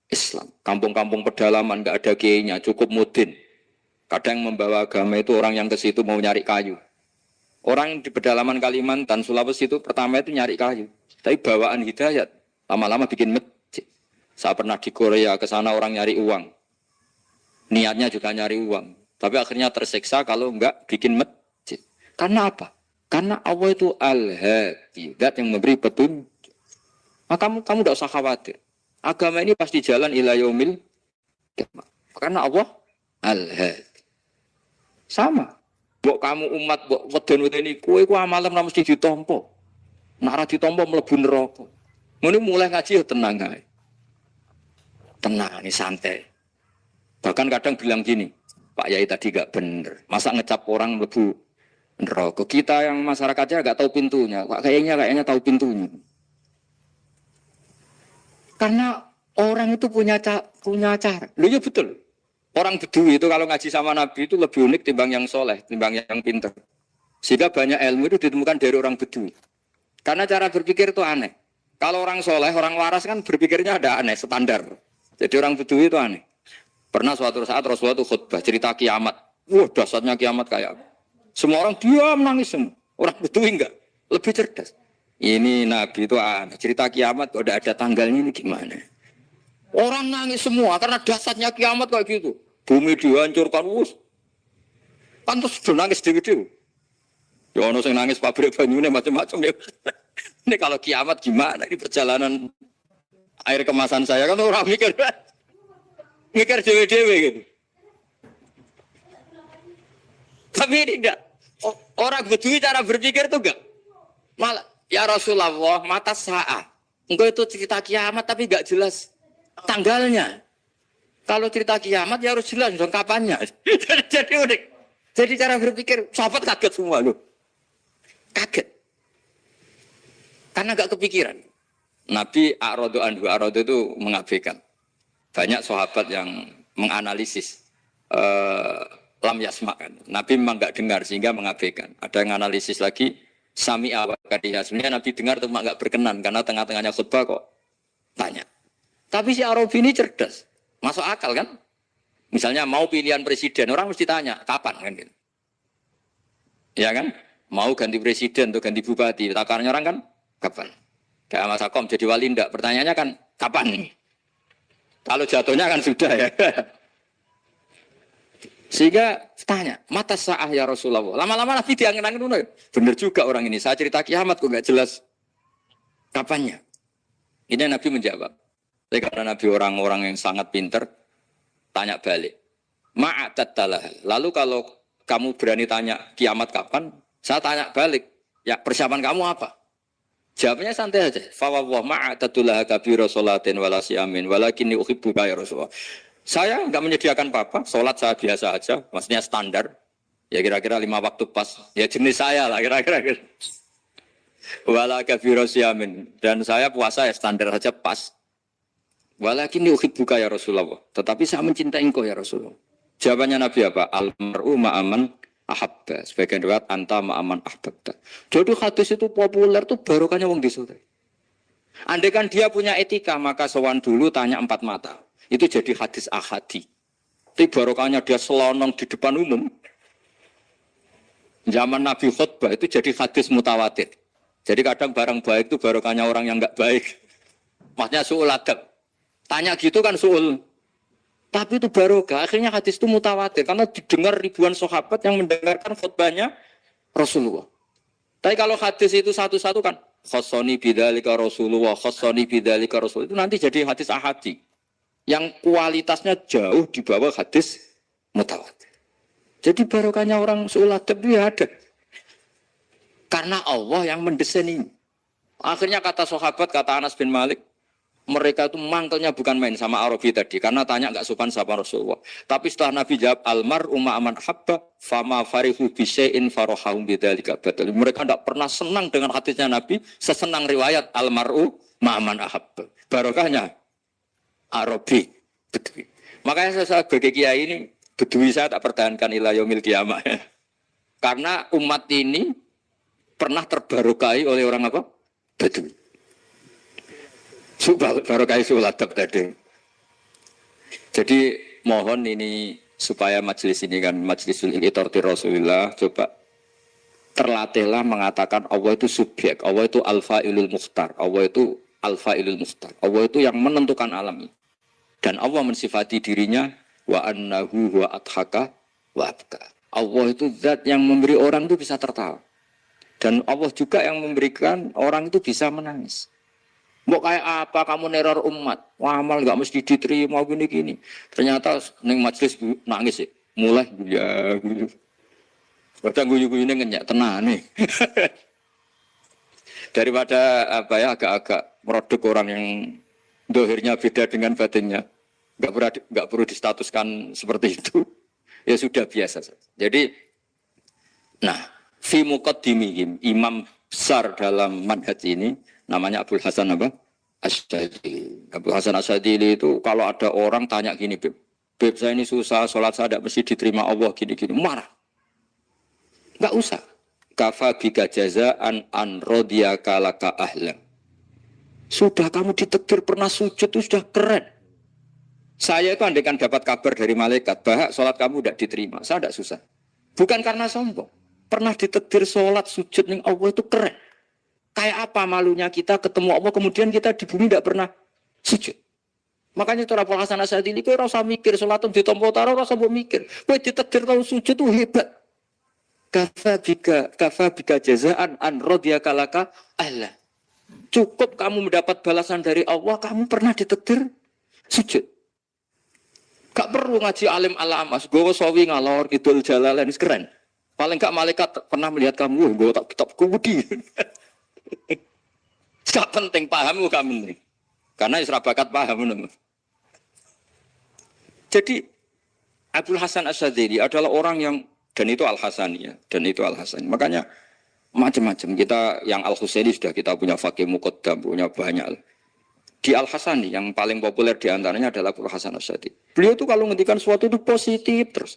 Islam. Kampung-kampung pedalaman enggak ada kiainya, cukup mudin. Kadang membawa agama itu orang yang ke situ mau nyari kayu. Orang di pedalaman Kalimantan, Sulawesi itu pertama itu nyari kayu. Tapi bawaan hidayat, lama-lama bikin masjid. Saya pernah di Korea, ke sana orang nyari uang. Niatnya juga nyari uang. Tapi akhirnya tersiksa kalau enggak bikin masjid. Karena apa? Karena Allah itu Al-Hadi, zat yang memberi petunjuk. Maka kamu tidak usah khawatir. Agama ini pasti jalan ila yaumil qiyamah. Karena Allah Al-Hadi. Sama. Mbok kamu umat mbok wedon-wedon kowe ku amalan ora mesti ditampa. Nek ora ditampa mlebu neraka. Ngene mulai ngaji ya tenang ae. Tenang, ini santai. Bahkan kadang bilang gini, Pak Yai tadi gak bener. Masa ngecap orang mlebu neraka. Kita yang masyarakatnya gak tahu pintunya. Kayaknya tahu pintunya. Karena orang itu punya cara. Loh ya betul. Orang Bedui itu kalau ngaji sama Nabi itu lebih unik timbang yang soleh, timbang yang pintar. Sehingga banyak ilmu itu ditemukan dari orang Bedui. Karena cara berpikir itu aneh. Kalau orang soleh, orang waras kan berpikirnya ada aneh, standar. Jadi orang Bedui itu aneh. Pernah suatu saat Rasulullah itu khutbah cerita kiamat. Wah dasarnya kiamat kayak apa? Semua orang diam nangis semua. Orang Bedui enggak, lebih cerdas. Ini Nabi itu aneh. Cerita kiamat kok ada tanggalnya ini gimana? Orang nangis semua karena dasarnya kiamat kayak gitu. Bumi dihancurkan, wus. Kan terus sudah nangis dewi-dewi. Ya ono sing nangis pabrik banyune macam-macam ya. Ini kalau kiamat gimana? Ini perjalanan air kemasan saya kan orang mikir dewi-dewi gitu. Tapi ini enggak. Orang Bedui cara berpikir itu enggak. Malah ya Rasulullah mata saat. Engkau itu cerita kiamat tapi enggak jelas tanggalnya. Kalau cerita kiamat ya harus jelas dong kapannya. Jadi unik. Jadi cara berpikir sahabat kaget semua loh. Kaget. Karena enggak kepikiran. Nabi A'radu anhu, A'radu itu mengabaikan. Banyak sahabat yang menganalisis lam yasma'kan. Nabi memang enggak dengar sehingga mengabaikan. Ada yang analisis lagi sami'a wa kadiha. Sebenarnya Nabi dengar itu enggak berkenan karena tengah-tengahnya khutbah kok tanya. Tapi si Arabi ini cerdas. Masuk akal kan? Misalnya mau pilihan presiden, orang mesti tanya, kapan kan gitu. Ya kan? Mau ganti presiden atau ganti bupati, takarannya orang kan, kapan? Kayak Mas Akom jadi wali enggak? Pertanyaannya kan, kapan nih? Kalau jatuhnya kan sudah ya. Sehingga tanya, mata sa'ah ya Rasulullah. Lama-lama Nabi diangen-angen, benar juga orang ini. Saya cerita kiamat kok enggak jelas kapannya. Ini Nabi menjawab. Tapi karena Nabi orang-orang yang sangat pintar, tanya balik. Ma'atattalah. Lalu kalau kamu berani tanya kiamat kapan, saya tanya balik. Ya persiapan kamu apa? Jawabnya santai aja. Fawwah ma'atattalah kabira sholatin wala siyamin walakinni uhibbuka ya Rasulullah. Saya enggak menyediakan apa-apa, sholat saya biasa aja, maksudnya standar. Ya kira-kira 5 waktu pas. Ya jenis saya lah kira-kira. Wala kabira siyamin. Dan saya puasa ya standar saja pas. Walakin uhibbuka ya Rasulullah. Tetapi saya mencintai engkau ya Rasulullah. Jawabannya Nabi apa? Al-mar'u ma'aman ahabba. Sebagian riwayat anta ma'aman ahbabta. Jadi hadis itu populer tuh barokahnya wong disukai. Andai kan dia punya etika, maka sowan dulu tanya 4 mata. Itu jadi hadis ahadi. Tapi barokahnya dia selonong di depan umum. Zaman Nabi khutbah itu jadi hadis mutawatir. Jadi kadang barang baik itu barokahnya orang yang enggak baik. Maksudnya su'ul adab. Tanya gitu kan su'ul. Tapi itu barokah. Akhirnya hadis itu mutawatir. Karena didengar ribuan sahabat yang mendengarkan khutbahnya Rasulullah. Tapi kalau hadis itu satu-satu kan. Khossoni bidzalika Rasulullah, khossoni bidzalika Rasulullah. Itu nanti jadi hadis ahadi. Yang kualitasnya jauh di bawah hadis mutawatir. Jadi barokahnya orang su'ul adab itu ada. Karena Allah yang mendesain ini. Akhirnya kata sahabat, kata Anas bin Malik, mereka itu mangkelnya bukan main sama Arabi tadi. Karena tanya enggak sopan sama Rasulullah. Tapi setelah Nabi jawab, Almar umma aman habba, fama farihu bisyai'in farohahum bidzalika batal. Mereka tidak pernah senang dengan hadisnya Nabi, sesenang riwayat Almar'u ma'aman ahabba. Barokahnya Arabi, Bedui. Makanya saya sebagai kiai ini, Bedui saya tak pertahankan ila yaumil qiyamah. Karena umat ini pernah terbarokai oleh orang apa? Bedui. Barokah su'ul adab tadi. Jadi mohon ini supaya majelis ini kan majlisul itorti Rasulullah, coba terlatihlah mengatakan Allah itu subjek, Allah itu al-fa'ilul mukhtar, Allah itu al-fa'ilul mukhtar, Allah itu yang menentukan alam ini. Dan Allah mensifati dirinya wa annahu wa adhaka wa abka. Allah itu zat yang memberi orang itu bisa tertawa. Dan Allah juga yang memberikan orang itu bisa menangis. Mau kayak apa kamu neror umat? Wah, amal nggak mesti diterima gini-gini. Ternyata neng majelis nangis sih. Mulai ya gitu. Padahal guyu-guyune ngenyak tenan nih. Daripada apa ya agak-agak merodok orang yang dohirnya beda dengan batinnya. Nggak perlu distatuskan seperti itu. Ya sudah biasa. Jadi, nah, fi muqaddimihim, imam besar dalam manhaj ini namanya Abul Hasan apa? Asyadili. Abul Hasan Asyadili itu kalau ada orang tanya gini, Beb saya ini susah, sholat saya tidak mesti diterima Allah gini-gini, marah. Enggak usah. Kafa bika jazaan an radiyaka laka ahlan. Sudah kamu ditakdir pernah sujud itu sudah keren. Saya itu andaikan dapat kabar dari malaikat, bahak sholat kamu tidak diterima, saya tidak susah. Bukan karena sombong. Pernah ditakdir sholat sujud ning Allah itu keren. Kayak apa malunya kita ketemu Allah kemudian kita di bumi tidak pernah sujud. Makanya cara Abul Hasan Asyadili kowe ora usah mikir salat ditampa taro ora usah mikir. Kowe ditakdir tau sujud itu hebat. Kafa bika jazaan an radiyaka laka Allah. Cukup kamu mendapat balasan dari Allah, kamu pernah ditakdir sujud. Gak perlu ngaji alim alamas, gowo sawi ngalor kidul jalalain keren. Paling gak malaikat pernah melihat kamu, gowo tak kitab kubudi. Gak penting paham kamu nih. Karena isra bakat paham. Jadi Abul Hasan Asyadili adalah orang yang, dan itu Al-Hasani ya, dan itu Al-Hasani. Makanya macam-macam. Kita yang Al-Husaini sudah kita punya Faqih Muqaddam, punya banyak. Di Al-Hasani yang paling populer diantaranya adalah Abul Hasan Asyadili. Beliau itu kalau ngendikan sesuatu itu positif terus.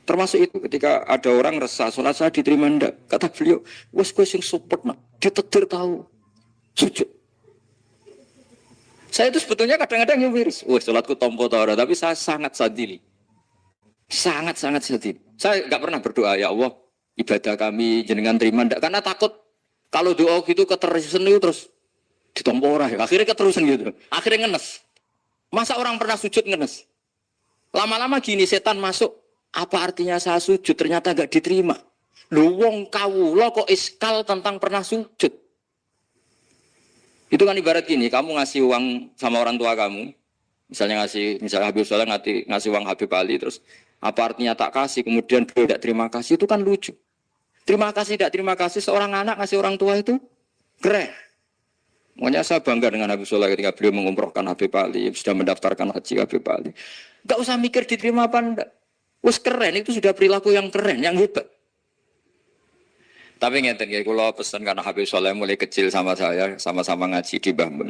Termasuk itu ketika ada orang resah, sholat saya diterima enggak? Kata beliau, wes gue sing support nak, ditetir tahu, sujud. Saya itu sebetulnya kadang-kadang yang miris, wes sholatku tompo tahu, tapi saya sangat sadili, sangat sadili. Saya nggak pernah berdoa ya Allah, ibadah kami jenengan terima enggak? Karena takut kalau doa gitu keterusan itu terus ditompo orang, akhirnya keterusan gitu, akhirnya ngenes. Masa orang pernah sujud ngenes? Lama-lama gini setan masuk. Apa artinya saya sujud ternyata gak diterima? Lu wong kawula kok iskal tentang pernah sujud. Itu kan ibarat gini, kamu ngasih uang sama orang tua kamu, misalnya Habib Soleh ngasih uang Habib Ali, terus apa artinya tak kasih, kemudian beliau tidak terima kasih, itu kan lucu. Terima kasih, tidak terima kasih, seorang anak ngasih orang tua itu keren. Makanya saya bangga dengan Habib Soleh ketika beliau mengumrohkan Habib Ali, sudah mendaftarkan haji Habib Ali. Gak usah mikir diterima apa enggak. Wes keren, itu sudah perilaku yang keren, yang hebat. Tapi ngeten ya, kalau pesan karena Habib Soleh mulai kecil sama saya, sama-sama ngaji di Mbah Mun.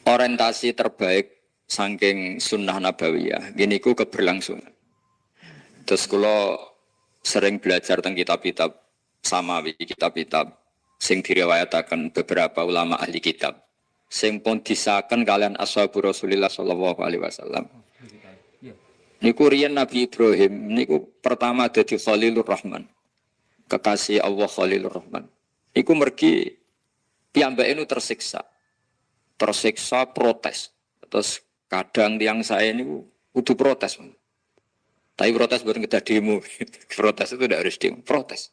orientasi terbaik saking sunnah nabawiyah. Gini ku keberlangsungan. Terus kalau sering belajar tentang kitab-kitab samawi, kitab-kitab sing diriwayataken beberapa ulama ahli kitab, sing pun disahkan kalian ashabu Rasulillah sallallahu alaihi wasallam. Niku riyen Nabi Ibrahim niku pertama dadi Khalilur Rahman. Kekasih Allah Khalilur Rahman. Niku mergi piyambake nu tersiksa. Tersiksa protes. Terus kadang tiang saya ini kudu protes. Tapi protes bukan kita demo. Protes itu tidak harus demo. Protes.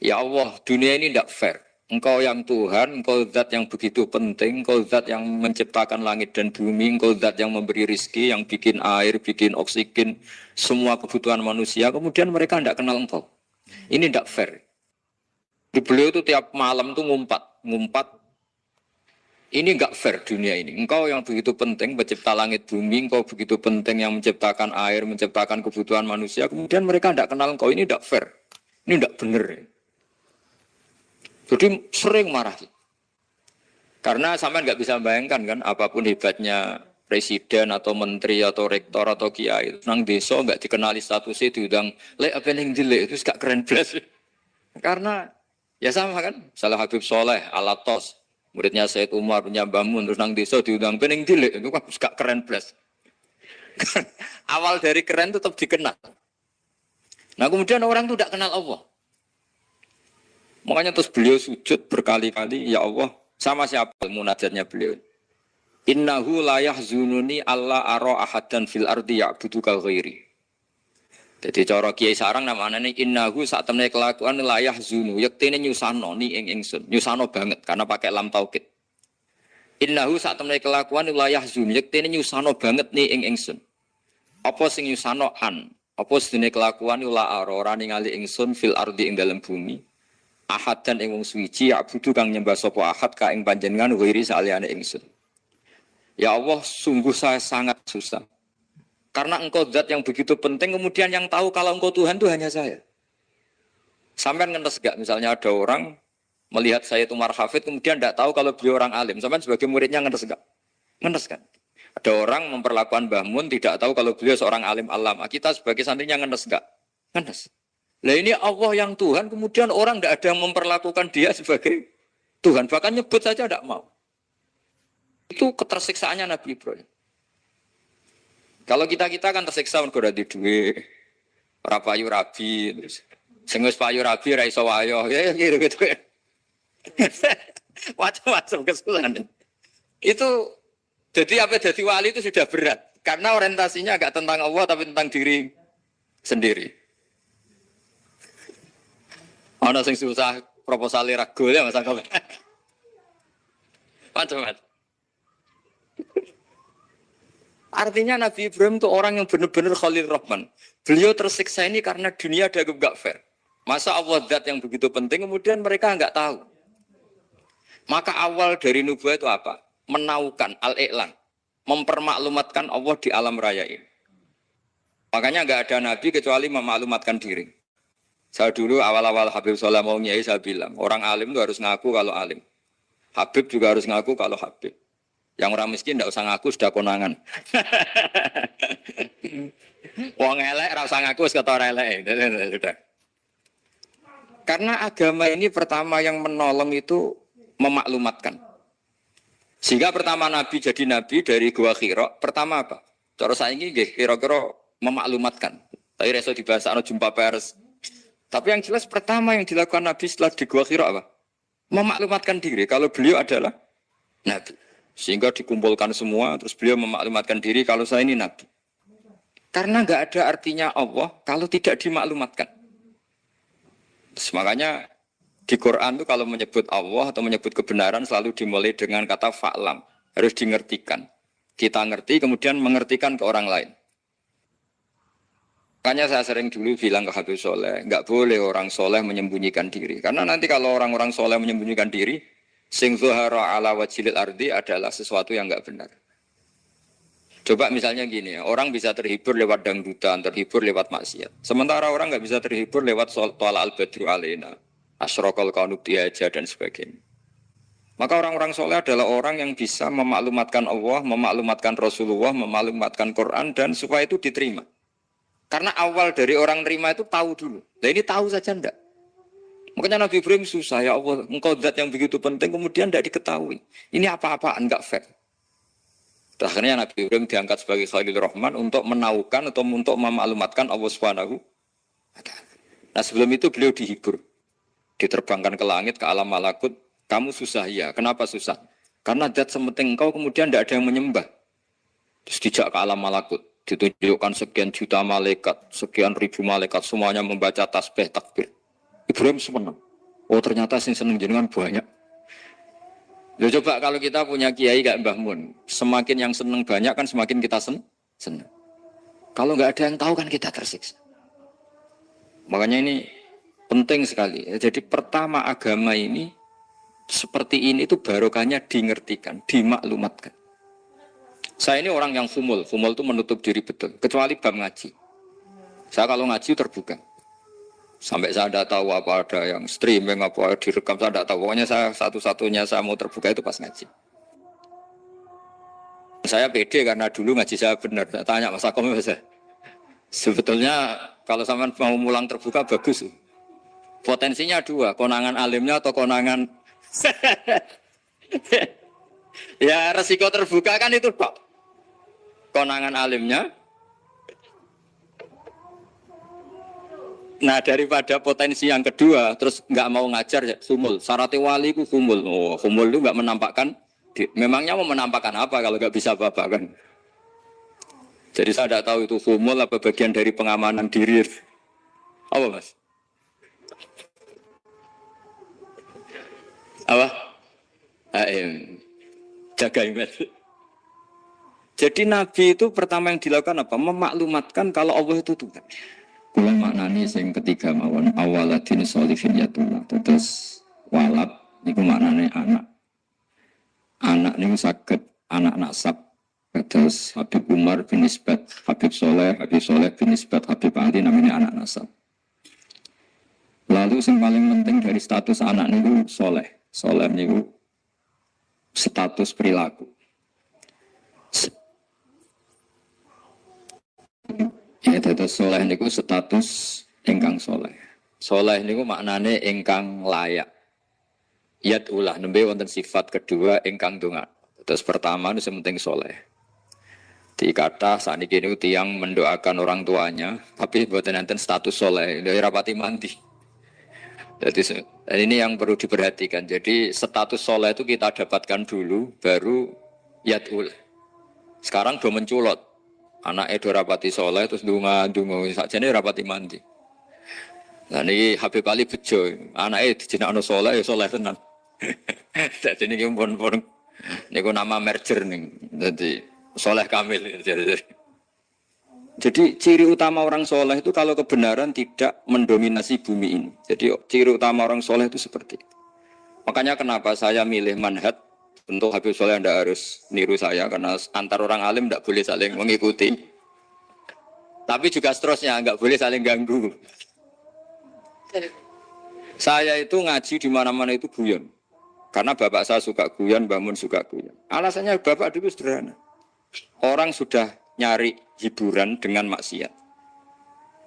Ya Allah, dunia ini tidak fair. Engkau yang Tuhan, engkau zat yang begitu penting, engkau zat yang menciptakan langit dan bumi, engkau zat yang memberi rizki, yang bikin air, bikin oksigen, semua kebutuhan manusia. Kemudian mereka tidak kenal engkau. Ini tidak fair. Di beliau itu tiap malam itu ngumpat. Ini enggak fair dunia ini. Engkau yang begitu penting pencipta langit bumi, engkau begitu penting yang menciptakan air, menciptakan kebutuhan manusia. Kemudian mereka tidak kenal engkau. Ini enggak fair. Ini enggak benar. Jadi sering marah. Karena sampean enggak bisa bayangkan kan, apapun hebatnya presiden atau menteri atau rektor atau kiai, nang desa enggak dikenali statusnya diundang, lek apa yang dilek itu enggak keren belas. Karena ya sama kan, salah Habib Soleh, Alatos. Muridnya Said Umar, punya Mbah Mun, terus nang desa diundang pening dilek, itu kan gak keren blas. Awal dari keren itu tetap dikenal. Nah kemudian orang itu tidak kenal Allah. Makanya terus beliau sujud berkali-kali, ya Allah, sama siapa munajatnya beliau. Innahu la yahzununi alla ara ahadan fil ardi ya'buduka ghairi. Jadi cara Kiai Sarang namanya ini innahu saat temne kelakuan layah zunu yektene nyusano ni ingsun nyusano banget karena pakai lam taukid. Innahu saat temne kelakuan layah zunu yektene nyusano banget ni ingsun. Apa sing nyusano an? Apa sedene kelakuan la ora ningali ingsun fil ardi ing dalam bumi. Ahad dan ing wong suci ya budu kang nyembah sapa ahad ka ing panjenengan wiri saliyane ingsun. Ya Allah, sungguh saya sangat susah. Karena engkau zat yang begitu penting, kemudian yang tahu kalau engkau Tuhan itu hanya saya. Sampai ngenes gak? Misalnya ada orang melihat saya itu Hafid, kemudian tidak tahu kalau beliau orang alim. Sampai sebagai muridnya ngenes gak? Ngenes kan? Ada orang memperlakukan Mbah Mun, tidak tahu kalau beliau seorang alim alama. Kita sebagai santrinya ngenes gak? Ngenes. Lah ini Allah yang Tuhan, kemudian orang tidak ada yang memperlakukan dia sebagai Tuhan. Bahkan nyebut saja tidak mau. Itu ketersiksaannya Nabi Ibrahim. Kalau kita kan tersiksa mergo di duit, ora payu rabi, terus sing wis payu rabi ra iso wayo, ya gitu. Macam-macam kesulitan. Itu jadi apa jadi wali itu sudah berat karena orientasinya agak tentang Allah tapi tentang diri sendiri. Ana sing susah proposal ragu ya Mas Angga. Macam-macam. Artinya Nabi Ibrahim itu orang yang benar-benar Khalil Rahman. Beliau tersiksa ini karena dunia dianggap gak fair. Masa Allah zat yang begitu penting kemudian mereka enggak tahu. Maka awal dari nubuah itu apa? Menaukan, al-i'lan. Mempermaklumatkan Allah di alam raya ini. Makanya enggak ada Nabi kecuali memaklumatkan diri. Saya dulu awal-awal Habib Soleh mau nyai saya bilang, orang alim itu harus ngaku kalau alim. Habib juga harus ngaku kalau Habib. Yang orang miskin tidak usah ngaku sudah konangan. Wong elek ora usah ngaku wis ketora elek. Karena agama ini pertama yang menolong itu memaklumatkan. Sehingga pertama Nabi jadi Nabi dari Gua Hira, pertama apa? Cara saiki nggih kira-kira memaklumatkan. Tapi reso dibahasano jumpa pers. Tapi yang jelas pertama yang dilakukan Nabi setelah di Gua Hira apa? Memaklumatkan diri kalau beliau adalah Nabi. Sehingga dikumpulkan semua, terus beliau memaklumatkan diri kalau saya ini Nabi. Karena nggak ada artinya Allah kalau tidak dimaklumatkan. Terus makanya di Quran itu kalau menyebut Allah atau menyebut kebenaran selalu dimulai dengan kata fa'lam. Harus dimengertikan. Kita ngerti kemudian mengertikan ke orang lain. Makanya saya sering dulu bilang ke Habib Soleh, nggak boleh orang soleh menyembunyikan diri. Karena nanti kalau orang-orang soleh menyembunyikan diri, sing zuhara ala wajhil ardi adalah sesuatu yang enggak benar. Coba misalnya gini, orang bisa terhibur lewat dangdutan, terhibur lewat maksiat. Sementara orang enggak bisa terhibur lewat thala al-badru alaina, asyraqal qanub diaja dan sebagainya. Maka orang-orang soleh adalah orang yang bisa memaklumatkan Allah, memaklumatkan Rasulullah, memaklumatkan Quran, dan supaya itu diterima. Karena awal dari orang terima itu tahu dulu. Nah ini tahu saja enggak. Makanya Nabi Ibrahim susah, ya Allah, engkau zat yang begitu penting, kemudian tidak diketahui. Ini apa-apaan, enggak fair. Akhirnya Nabi Ibrahim diangkat sebagai Khalilur Rahman untuk menaukan atau untuk memaklumatkan Allah Subhanahu wa Ta'ala. Nah sebelum itu beliau dihibur. Diterbangkan ke langit, ke alam malakut. Kamu susah ya. Kenapa susah? Karena zat sementing engkau kemudian tidak ada yang menyembah. Terus dijak ke alam malakut. Ditunjukkan sekian juta malaikat, sekian ribu malaikat, semuanya membaca tasbih takbir. Ibrahim senang. Oh ternyata sing seneng jenengan banyak. Loh coba kalau kita punya kiai kayak Mbah Mun, semakin yang seneng banyak kan semakin kita seneng. Kalau nggak ada yang tahu kan kita tersiksa. Makanya ini penting sekali. Jadi pertama agama ini seperti ini itu barokahnya dingertikan, dimaklumatkan. Saya ini orang yang fumul itu menutup diri betul, kecuali bab ngaji. Saya kalau ngaji terbuka. Sampai saya tidak tahu apa ada yang streaming, apa direkam, saya tidak tahu. Pokoknya saya satu-satunya saya mau terbuka itu pas ngaji. Saya pede karena dulu ngaji saya benar. Saya tanya Mas Akom, sebetulnya kalau sampean mau mulang terbuka bagus. Potensinya dua, konangan alimnya atau konangan... Ya resiko terbuka kan itu Pak. Konangan alimnya. Nah daripada potensi yang kedua, terus nggak mau ngajar ya humul. Syaratnya wali itu humul. Oh humul itu nggak menampakkan. Memangnya mau menampakkan apa kalau nggak bisa apa-apa kan? Jadi saya tidak tahu itu humul apa bagian dari pengamanan diri. Apa mas? Apa? Jaga iman. Jadi Nabi itu pertama yang dilakukan apa? Memaklumatkan kalau Allah itu Tuhan. Kula maknani sing ketiga mawon awaladin sholifin yatullah. Terus walad niku maknane anak. Anak niku saged anak nasab. Terus Habib Umar bin Isbat, Habib Soleh bin Isbat, Habib Ali namanya anak nasab. Lalu yang paling penting dari status anak niku soleh. Soleh niku status perilaku. Ya, tetes soleh niku status ingkang soleh. Soleh niku maknane ingkang layak. Yat ulah nembe wonten sifat kedua ingkang donga. Terus pertama itu penting soleh. Dikata saniki niku tiyang mendoakan orang tuanya, tapi mboten enten status soleh, lha rapati mandi. Jadi ini yang perlu diperhatikan. Jadi status soleh itu kita dapatkan dulu, baru yat ulah. Sekarang do menculot. Anak itu rapati soleh terus dunga saja ini rapati mandi. Nah ini Habib Ali bejo, anak itu jenakno soleh tenan. Jadi ini pun niku nama merger nih, jadi soleh kamil. Jadi ciri utama orang soleh itu kalau kebenaran tidak mendominasi bumi ini. Jadi ciri utama orang soleh itu seperti itu. Makanya kenapa saya milih manhaj. Tentu Habib Soleh Anda harus niru saya karena antar orang alim tidak boleh saling mengikuti. Tapi juga seterusnya nggak boleh saling ganggu. Saya itu ngaji di mana-mana itu guyon. Karena bapak saya suka guyon, Mbah Mun suka guyon. Alasannya bapak dulu sederhana. Orang sudah nyari hiburan dengan maksiat.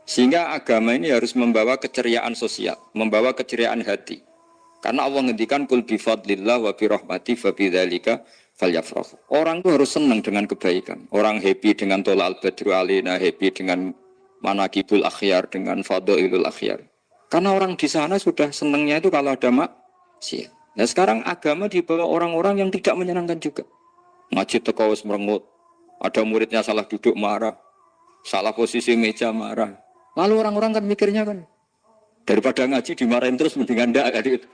Sehingga agama ini harus membawa keceriaan sosial, membawa keceriaan hati. Karena Allah ngendikan kul bi fadlillah wa bi rahmati fa bidzalika falyafrahu. Orang itu harus senang dengan kebaikan. Orang happy dengan tolal badru alina, happy dengan manaqibul akhyar, dengan fadhailul akhyar. Karena orang di sana sudah senangnya itu kalau ada maksiat. Nah sekarang agama dibawa orang-orang yang tidak menyenangkan juga. Ngaji teko wis merengut. Ada muridnya salah duduk marah. Salah posisi meja marah. Lalu orang-orang kan mikirnya kan daripada ngaji dimarahin terus mendingan ndak kan itu.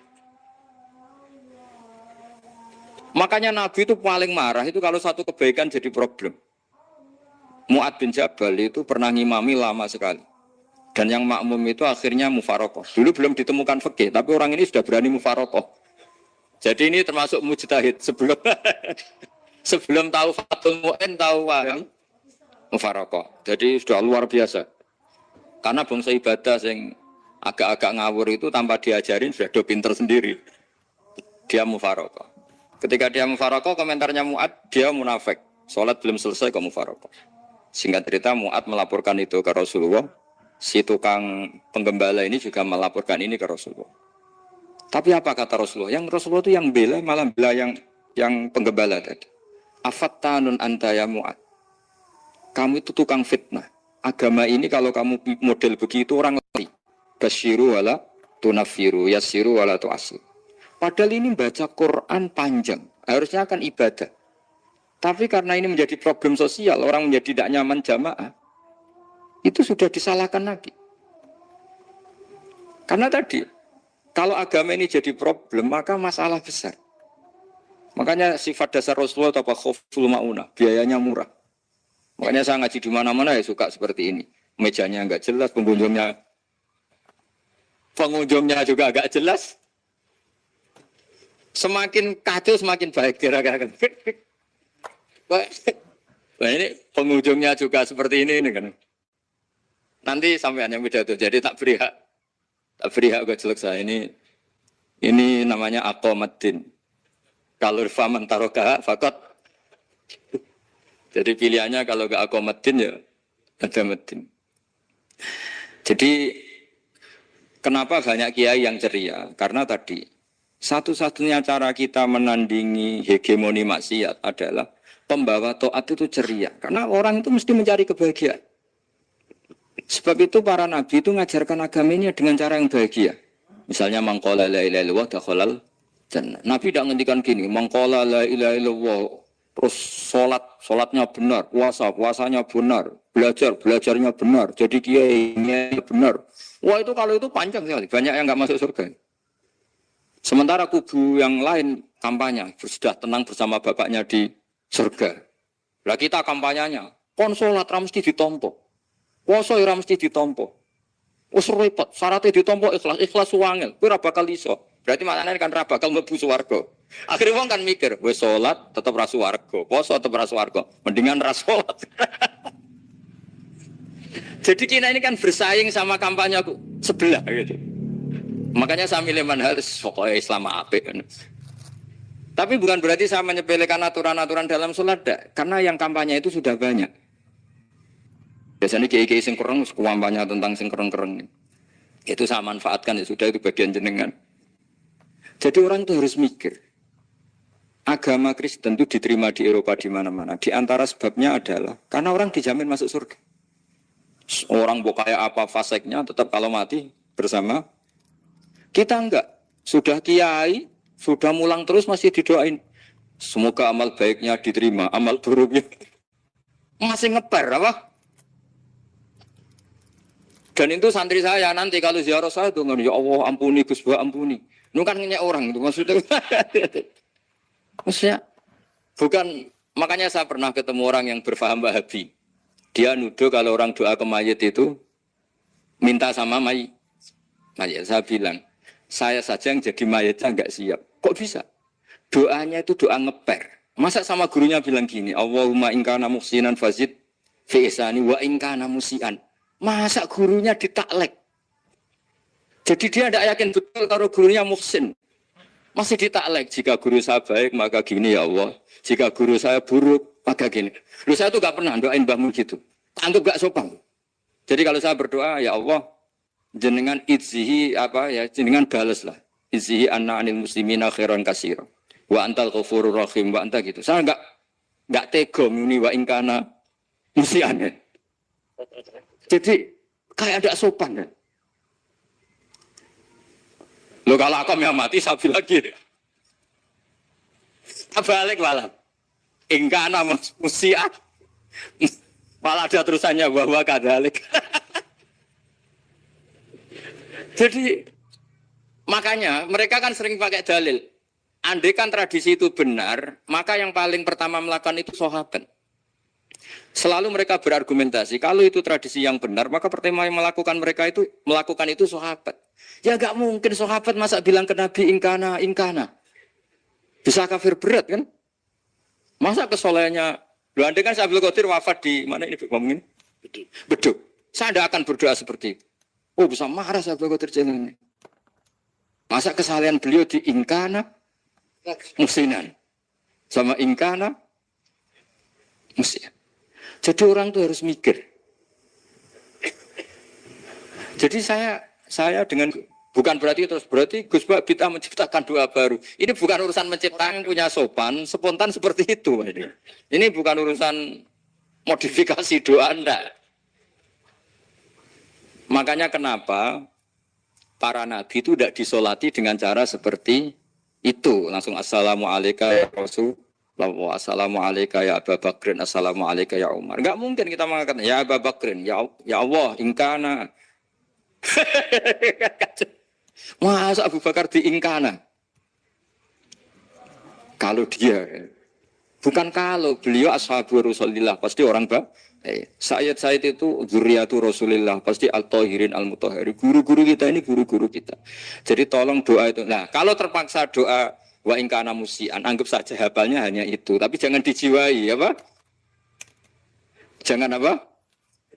Makanya Nabi itu paling marah itu kalau satu kebaikan jadi problem. Mu'ad bin Jabal itu pernah ngimami lama sekali. Dan yang makmum itu akhirnya mufarokoh. Dulu belum ditemukan fikih, tapi orang ini sudah berani mufarokoh. Jadi ini termasuk mujtahid sebelum sebelum tahu Fathul Mu'in tahu mufarokoh. Jadi sudah luar biasa. Karena bangsa ibadah yang agak-agak ngawur itu tanpa diajarin sudah do pinter sendiri. Dia mufarokoh. Ketika dia mufarokoh, komentarnya Mu'ad, dia munafik. Sholat belum selesai kok mufarokoh. Singkat cerita Mu'ad melaporkan itu ke Rasulullah. Si tukang penggembala ini juga melaporkan ini ke Rasulullah. Tapi apa kata Rasulullah? Yang Rasulullah itu yang bela, malah bela yang penggembala tadi. Afattanun anta ya Mu'ad. Kamu itu tukang fitnah. Agama ini kalau kamu model begitu orang lari. Basyiru wala tunafiru, yassiru wala tu'asir. Padahal ini baca Quran panjang. Harusnya akan ibadah. Tapi karena ini menjadi problem sosial, orang menjadi tidak nyaman jamaah. Itu sudah disalahkan Nabi. Karena tadi, kalau agama ini jadi problem, maka masalah besar. Makanya sifat dasar Rasulullah apa khoful ma'unah, biayanya murah. Makanya saya ngaji di mana-mana ya suka seperti ini. Mejanya enggak jelas, pengunjungnya juga agak jelas. Semakin kacau semakin baik kira-kira. Nah ini pengunjungnya juga seperti ini kan. Nanti sampean yang pidato. Jadi tak beri hak gue jelek saya ini namanya aqomaddin. Kalau faman taroka fakot. Jadi pilihannya kalau gak aqomaddin ya ada maddin. Jadi kenapa banyak kiai yang ceria? Karena tadi satu-satunya cara kita menandingi hegemoni maksiat adalah pembawa taat itu ceria. Karena orang itu mesti mencari kebahagiaan. Sebab itu para nabi itu mengajarkan agama ini dengan cara yang bahagia. Misalnya mangqala la ilaha illallah dakhalal jannah. Nabi tidak ngendikan gini, mangqala la ilaha illallah terus salatnya benar, puasanya benar, belajarnya benar, jadi kiainya benar. Wah itu kalau itu panjang sekali, banyak yang enggak masuk surga. Sementara kubu yang lain kampanye, sudah tenang bersama bapaknya di surga. Lah kita kampanyenya, kon salat ra mesti ditampa. Puasa ora mesti ditampa. Wis repot, syaratnya ditampa ikhlas wangel, kowe ora bakal iso. Berarti maknane kan ora bakal mlebu swarga. Akhire wong kan mikir, wis salat tetep ra swarga, puasa tetep ra swarga, mendingan ra salat. Jadi kita ini kan bersaing sama kampanye sebelah gitu. Makanya saya milih manhaj pokoknya Islam apik. Tapi bukan berarti saya menyepelekan aturan-aturan dalam sholat, karena yang kampanye itu sudah banyak. Biasanya kiai-kiai sing kereng kampanye tentang sing kereng-kereng. Itu saya manfaatkan ya sudah, itu bagian jenengan. Jadi orang itu harus mikir. Agama Kristen itu diterima di Eropa di mana-mana. Di antara sebabnya adalah karena orang dijamin masuk surga. Orang kayak apa faseknya tetap kalau mati bersama. Kita enggak. Sudah kiai, sudah mulang terus masih didoain. Semoga amal baiknya diterima, amal buruknya masih ngebar apa? Dan itu santri saya nanti kalau ziarah saya itu ya Allah ampuni Gus Ba ampuni. Itu kan ngenyek orang itu maksudnya. Maksudnya bukan, makanya saya pernah ketemu orang yang berfaham Wahabi. Dia nuduh kalau orang doa ke mayit itu minta sama mayit. Saya bilang, saya saja yang jadi mayitnya enggak siap. Kok bisa? Doanya itu doa ngeper. Masa sama gurunya bilang gini, Allahumma ingkana muhsinan fazid fi ihsani wa ingkana musian. Masa gurunya ditaklek? Jadi dia tidak yakin betul kalau gurunya muhsin. Masih ditaklek. Jika guru saya baik, maka gini ya Allah. Jika guru saya buruk, maka gini. Lu saya tuh gak pernah doain mbahmu gitu. Anggap gak sopan. Jadi kalau saya berdoa, ya Allah, jenengan idzihi jenengan balas lah. Idzihi anna anil muslimina khairan kasira. Wa antal ghafurur rahim wa anta gitu. Saya enggak tega muni wa ingkana musiane. Jadi kayak ada sopan kan. Lo kalau aku yang mati sapi lagi. Balik malah. Ingkana musia. Malah ada terusannya bahwa kadalik. Jadi makanya mereka kan sering pakai dalil. Andai kan tradisi itu benar, maka yang paling pertama melakukan itu sahabat. Selalu mereka berargumentasi, kalau itu tradisi yang benar, maka pertama yang melakukan itu sahabat. Ya enggak mungkin sahabat masa bilang ke Nabi ingkana. Bisa kafir berat kan? Masa kesolehannya, loh andai kan Abdul Qadir wafat di mana ini ngomongin? Beduk. Saya tidak akan berdoa seperti itu. Oh bisa marah Abdul Qadir jalan ini. Masa kesalahan beliau di ingkana musinan. sama ingkana musian. Jadi orang tuh harus mikir. Jadi saya dengan bukan berarti Gus Bak Bid'ah menciptakan doa baru. Ini bukan urusan menciptakan punya sopan, spontan seperti itu. Ini bukan urusan modifikasi doa Anda. Makanya kenapa para nabi itu tidak disolati dengan cara seperti itu. Langsung assalamualaikum ya Rasulullah, assalamualaikum ya Abu Bakrin, assalamualaikum ya Umar. Enggak mungkin kita mengatakan ya Abu Bakrin, ya Allah, ingkana. Masa Abu Bakar diingkana? Kalau dia, bukan kalau beliau ashabu Rasulillah, pasti orang Sayyid itu zuriyatu Rasulillah, pasti al-tahirin al-mutahhari. Guru-guru kita ini guru-guru kita. Jadi tolong doa itu. Nah, kalau terpaksa doa wa ingkana musian, anggap saja hafalnya hanya itu, tapi jangan dijiwai, apa? Jangan apa?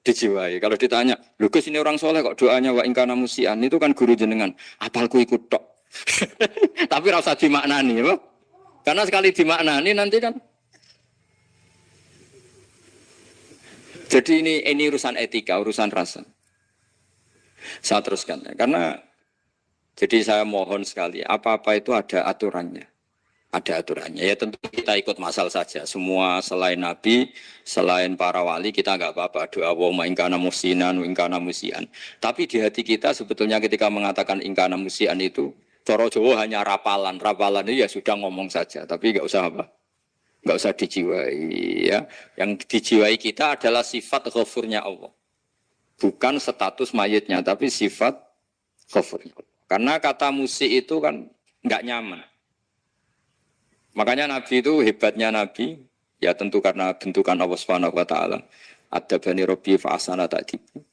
Dijiwai. Kalau ditanya, "Lho Gus ini orang soleh kok doanya wa ingkana musian?" Itu kan guru jenengan. Apalku ikut tok. Tapi ora usah dimaknani, apa? Karena sekali dimaknani nanti kan. Jadi ini urusan etika, urusan rasa. Saya teruskan. Karena jadi saya mohon sekali, apa-apa itu ada aturannya. Ada aturannya. Ya tentu kita ikut masal saja. Semua selain Nabi, selain para wali, kita enggak apa-apa. Doa wa ingkana musinan, ingkana musian. Tapi di hati kita sebetulnya ketika mengatakan ingkana musian itu, cara Jawa hanya rapalan. Rapalan itu ya sudah ngomong saja. Tapi enggak usah apa? Enggak usah dijiwai. Ya. Yang dijiwai kita adalah sifat ghafurnya Allah. Bukan status mayitnya, tapi sifat ghafurnya. Karena kata musik itu kan enggak nyaman. Makanya Nabi itu hebatnya Nabi, ya tentu karena bentukan Allah Subhanahu wa taala. Adabani Rabbi fa ahsana ta'dibi.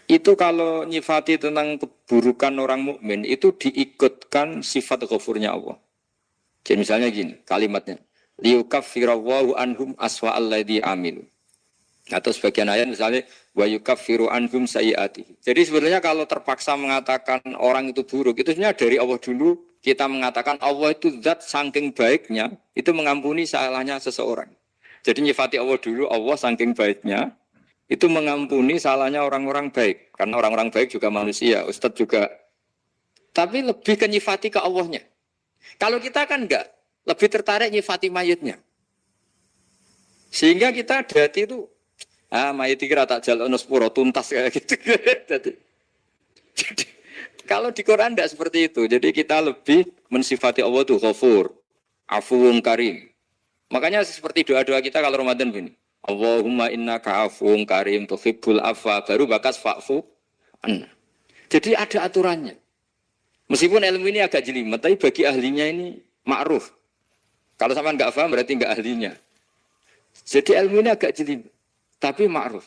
Itu kalau nyifati tentang keburukan orang mukmin itu diikutkan sifat ghafurnya Allah. Jadi misalnya gini, kalimatnya liyukaffirawwahu anhum aswa'al ladzi amilu. Atau sebagian ayat misalnya wa yukaffiru anhum sayyi'atihi. Jadi sebenarnya kalau terpaksa mengatakan orang itu buruk, itu sebenarnya dari Allah dulu kita mengatakan Allah itu zat saking baiknya itu mengampuni salahnya seseorang. Jadi nyifati Allah dulu, Allah saking baiknya itu mengampuni salahnya orang-orang baik. Karena orang-orang baik juga manusia, Ustadz juga. Tapi lebih ke nyifati ke Allahnya. Kalau kita kan enggak, lebih tertarik nyifati mayitnya. Sehingga kita ada hati itu mayit kira tak jalono sepuro tuntas kayak gitu. Jadi kalau di Quran tidak seperti itu. Jadi kita lebih mensifati Allah itu ghafur, afuwun karim. Makanya seperti doa-doa kita kalau Ramadan begini. Allahumma innaka afuwun karim tuhibbul afwa, baru bakas fa'fu anna. Jadi ada aturannya. Meskipun ilmu ini agak jelimet, tapi bagi ahlinya ini ma'ruf. Kalau sampean enggak paham berarti enggak ahlinya. Jadi ilmu ini agak jelimet, tapi ma'ruf.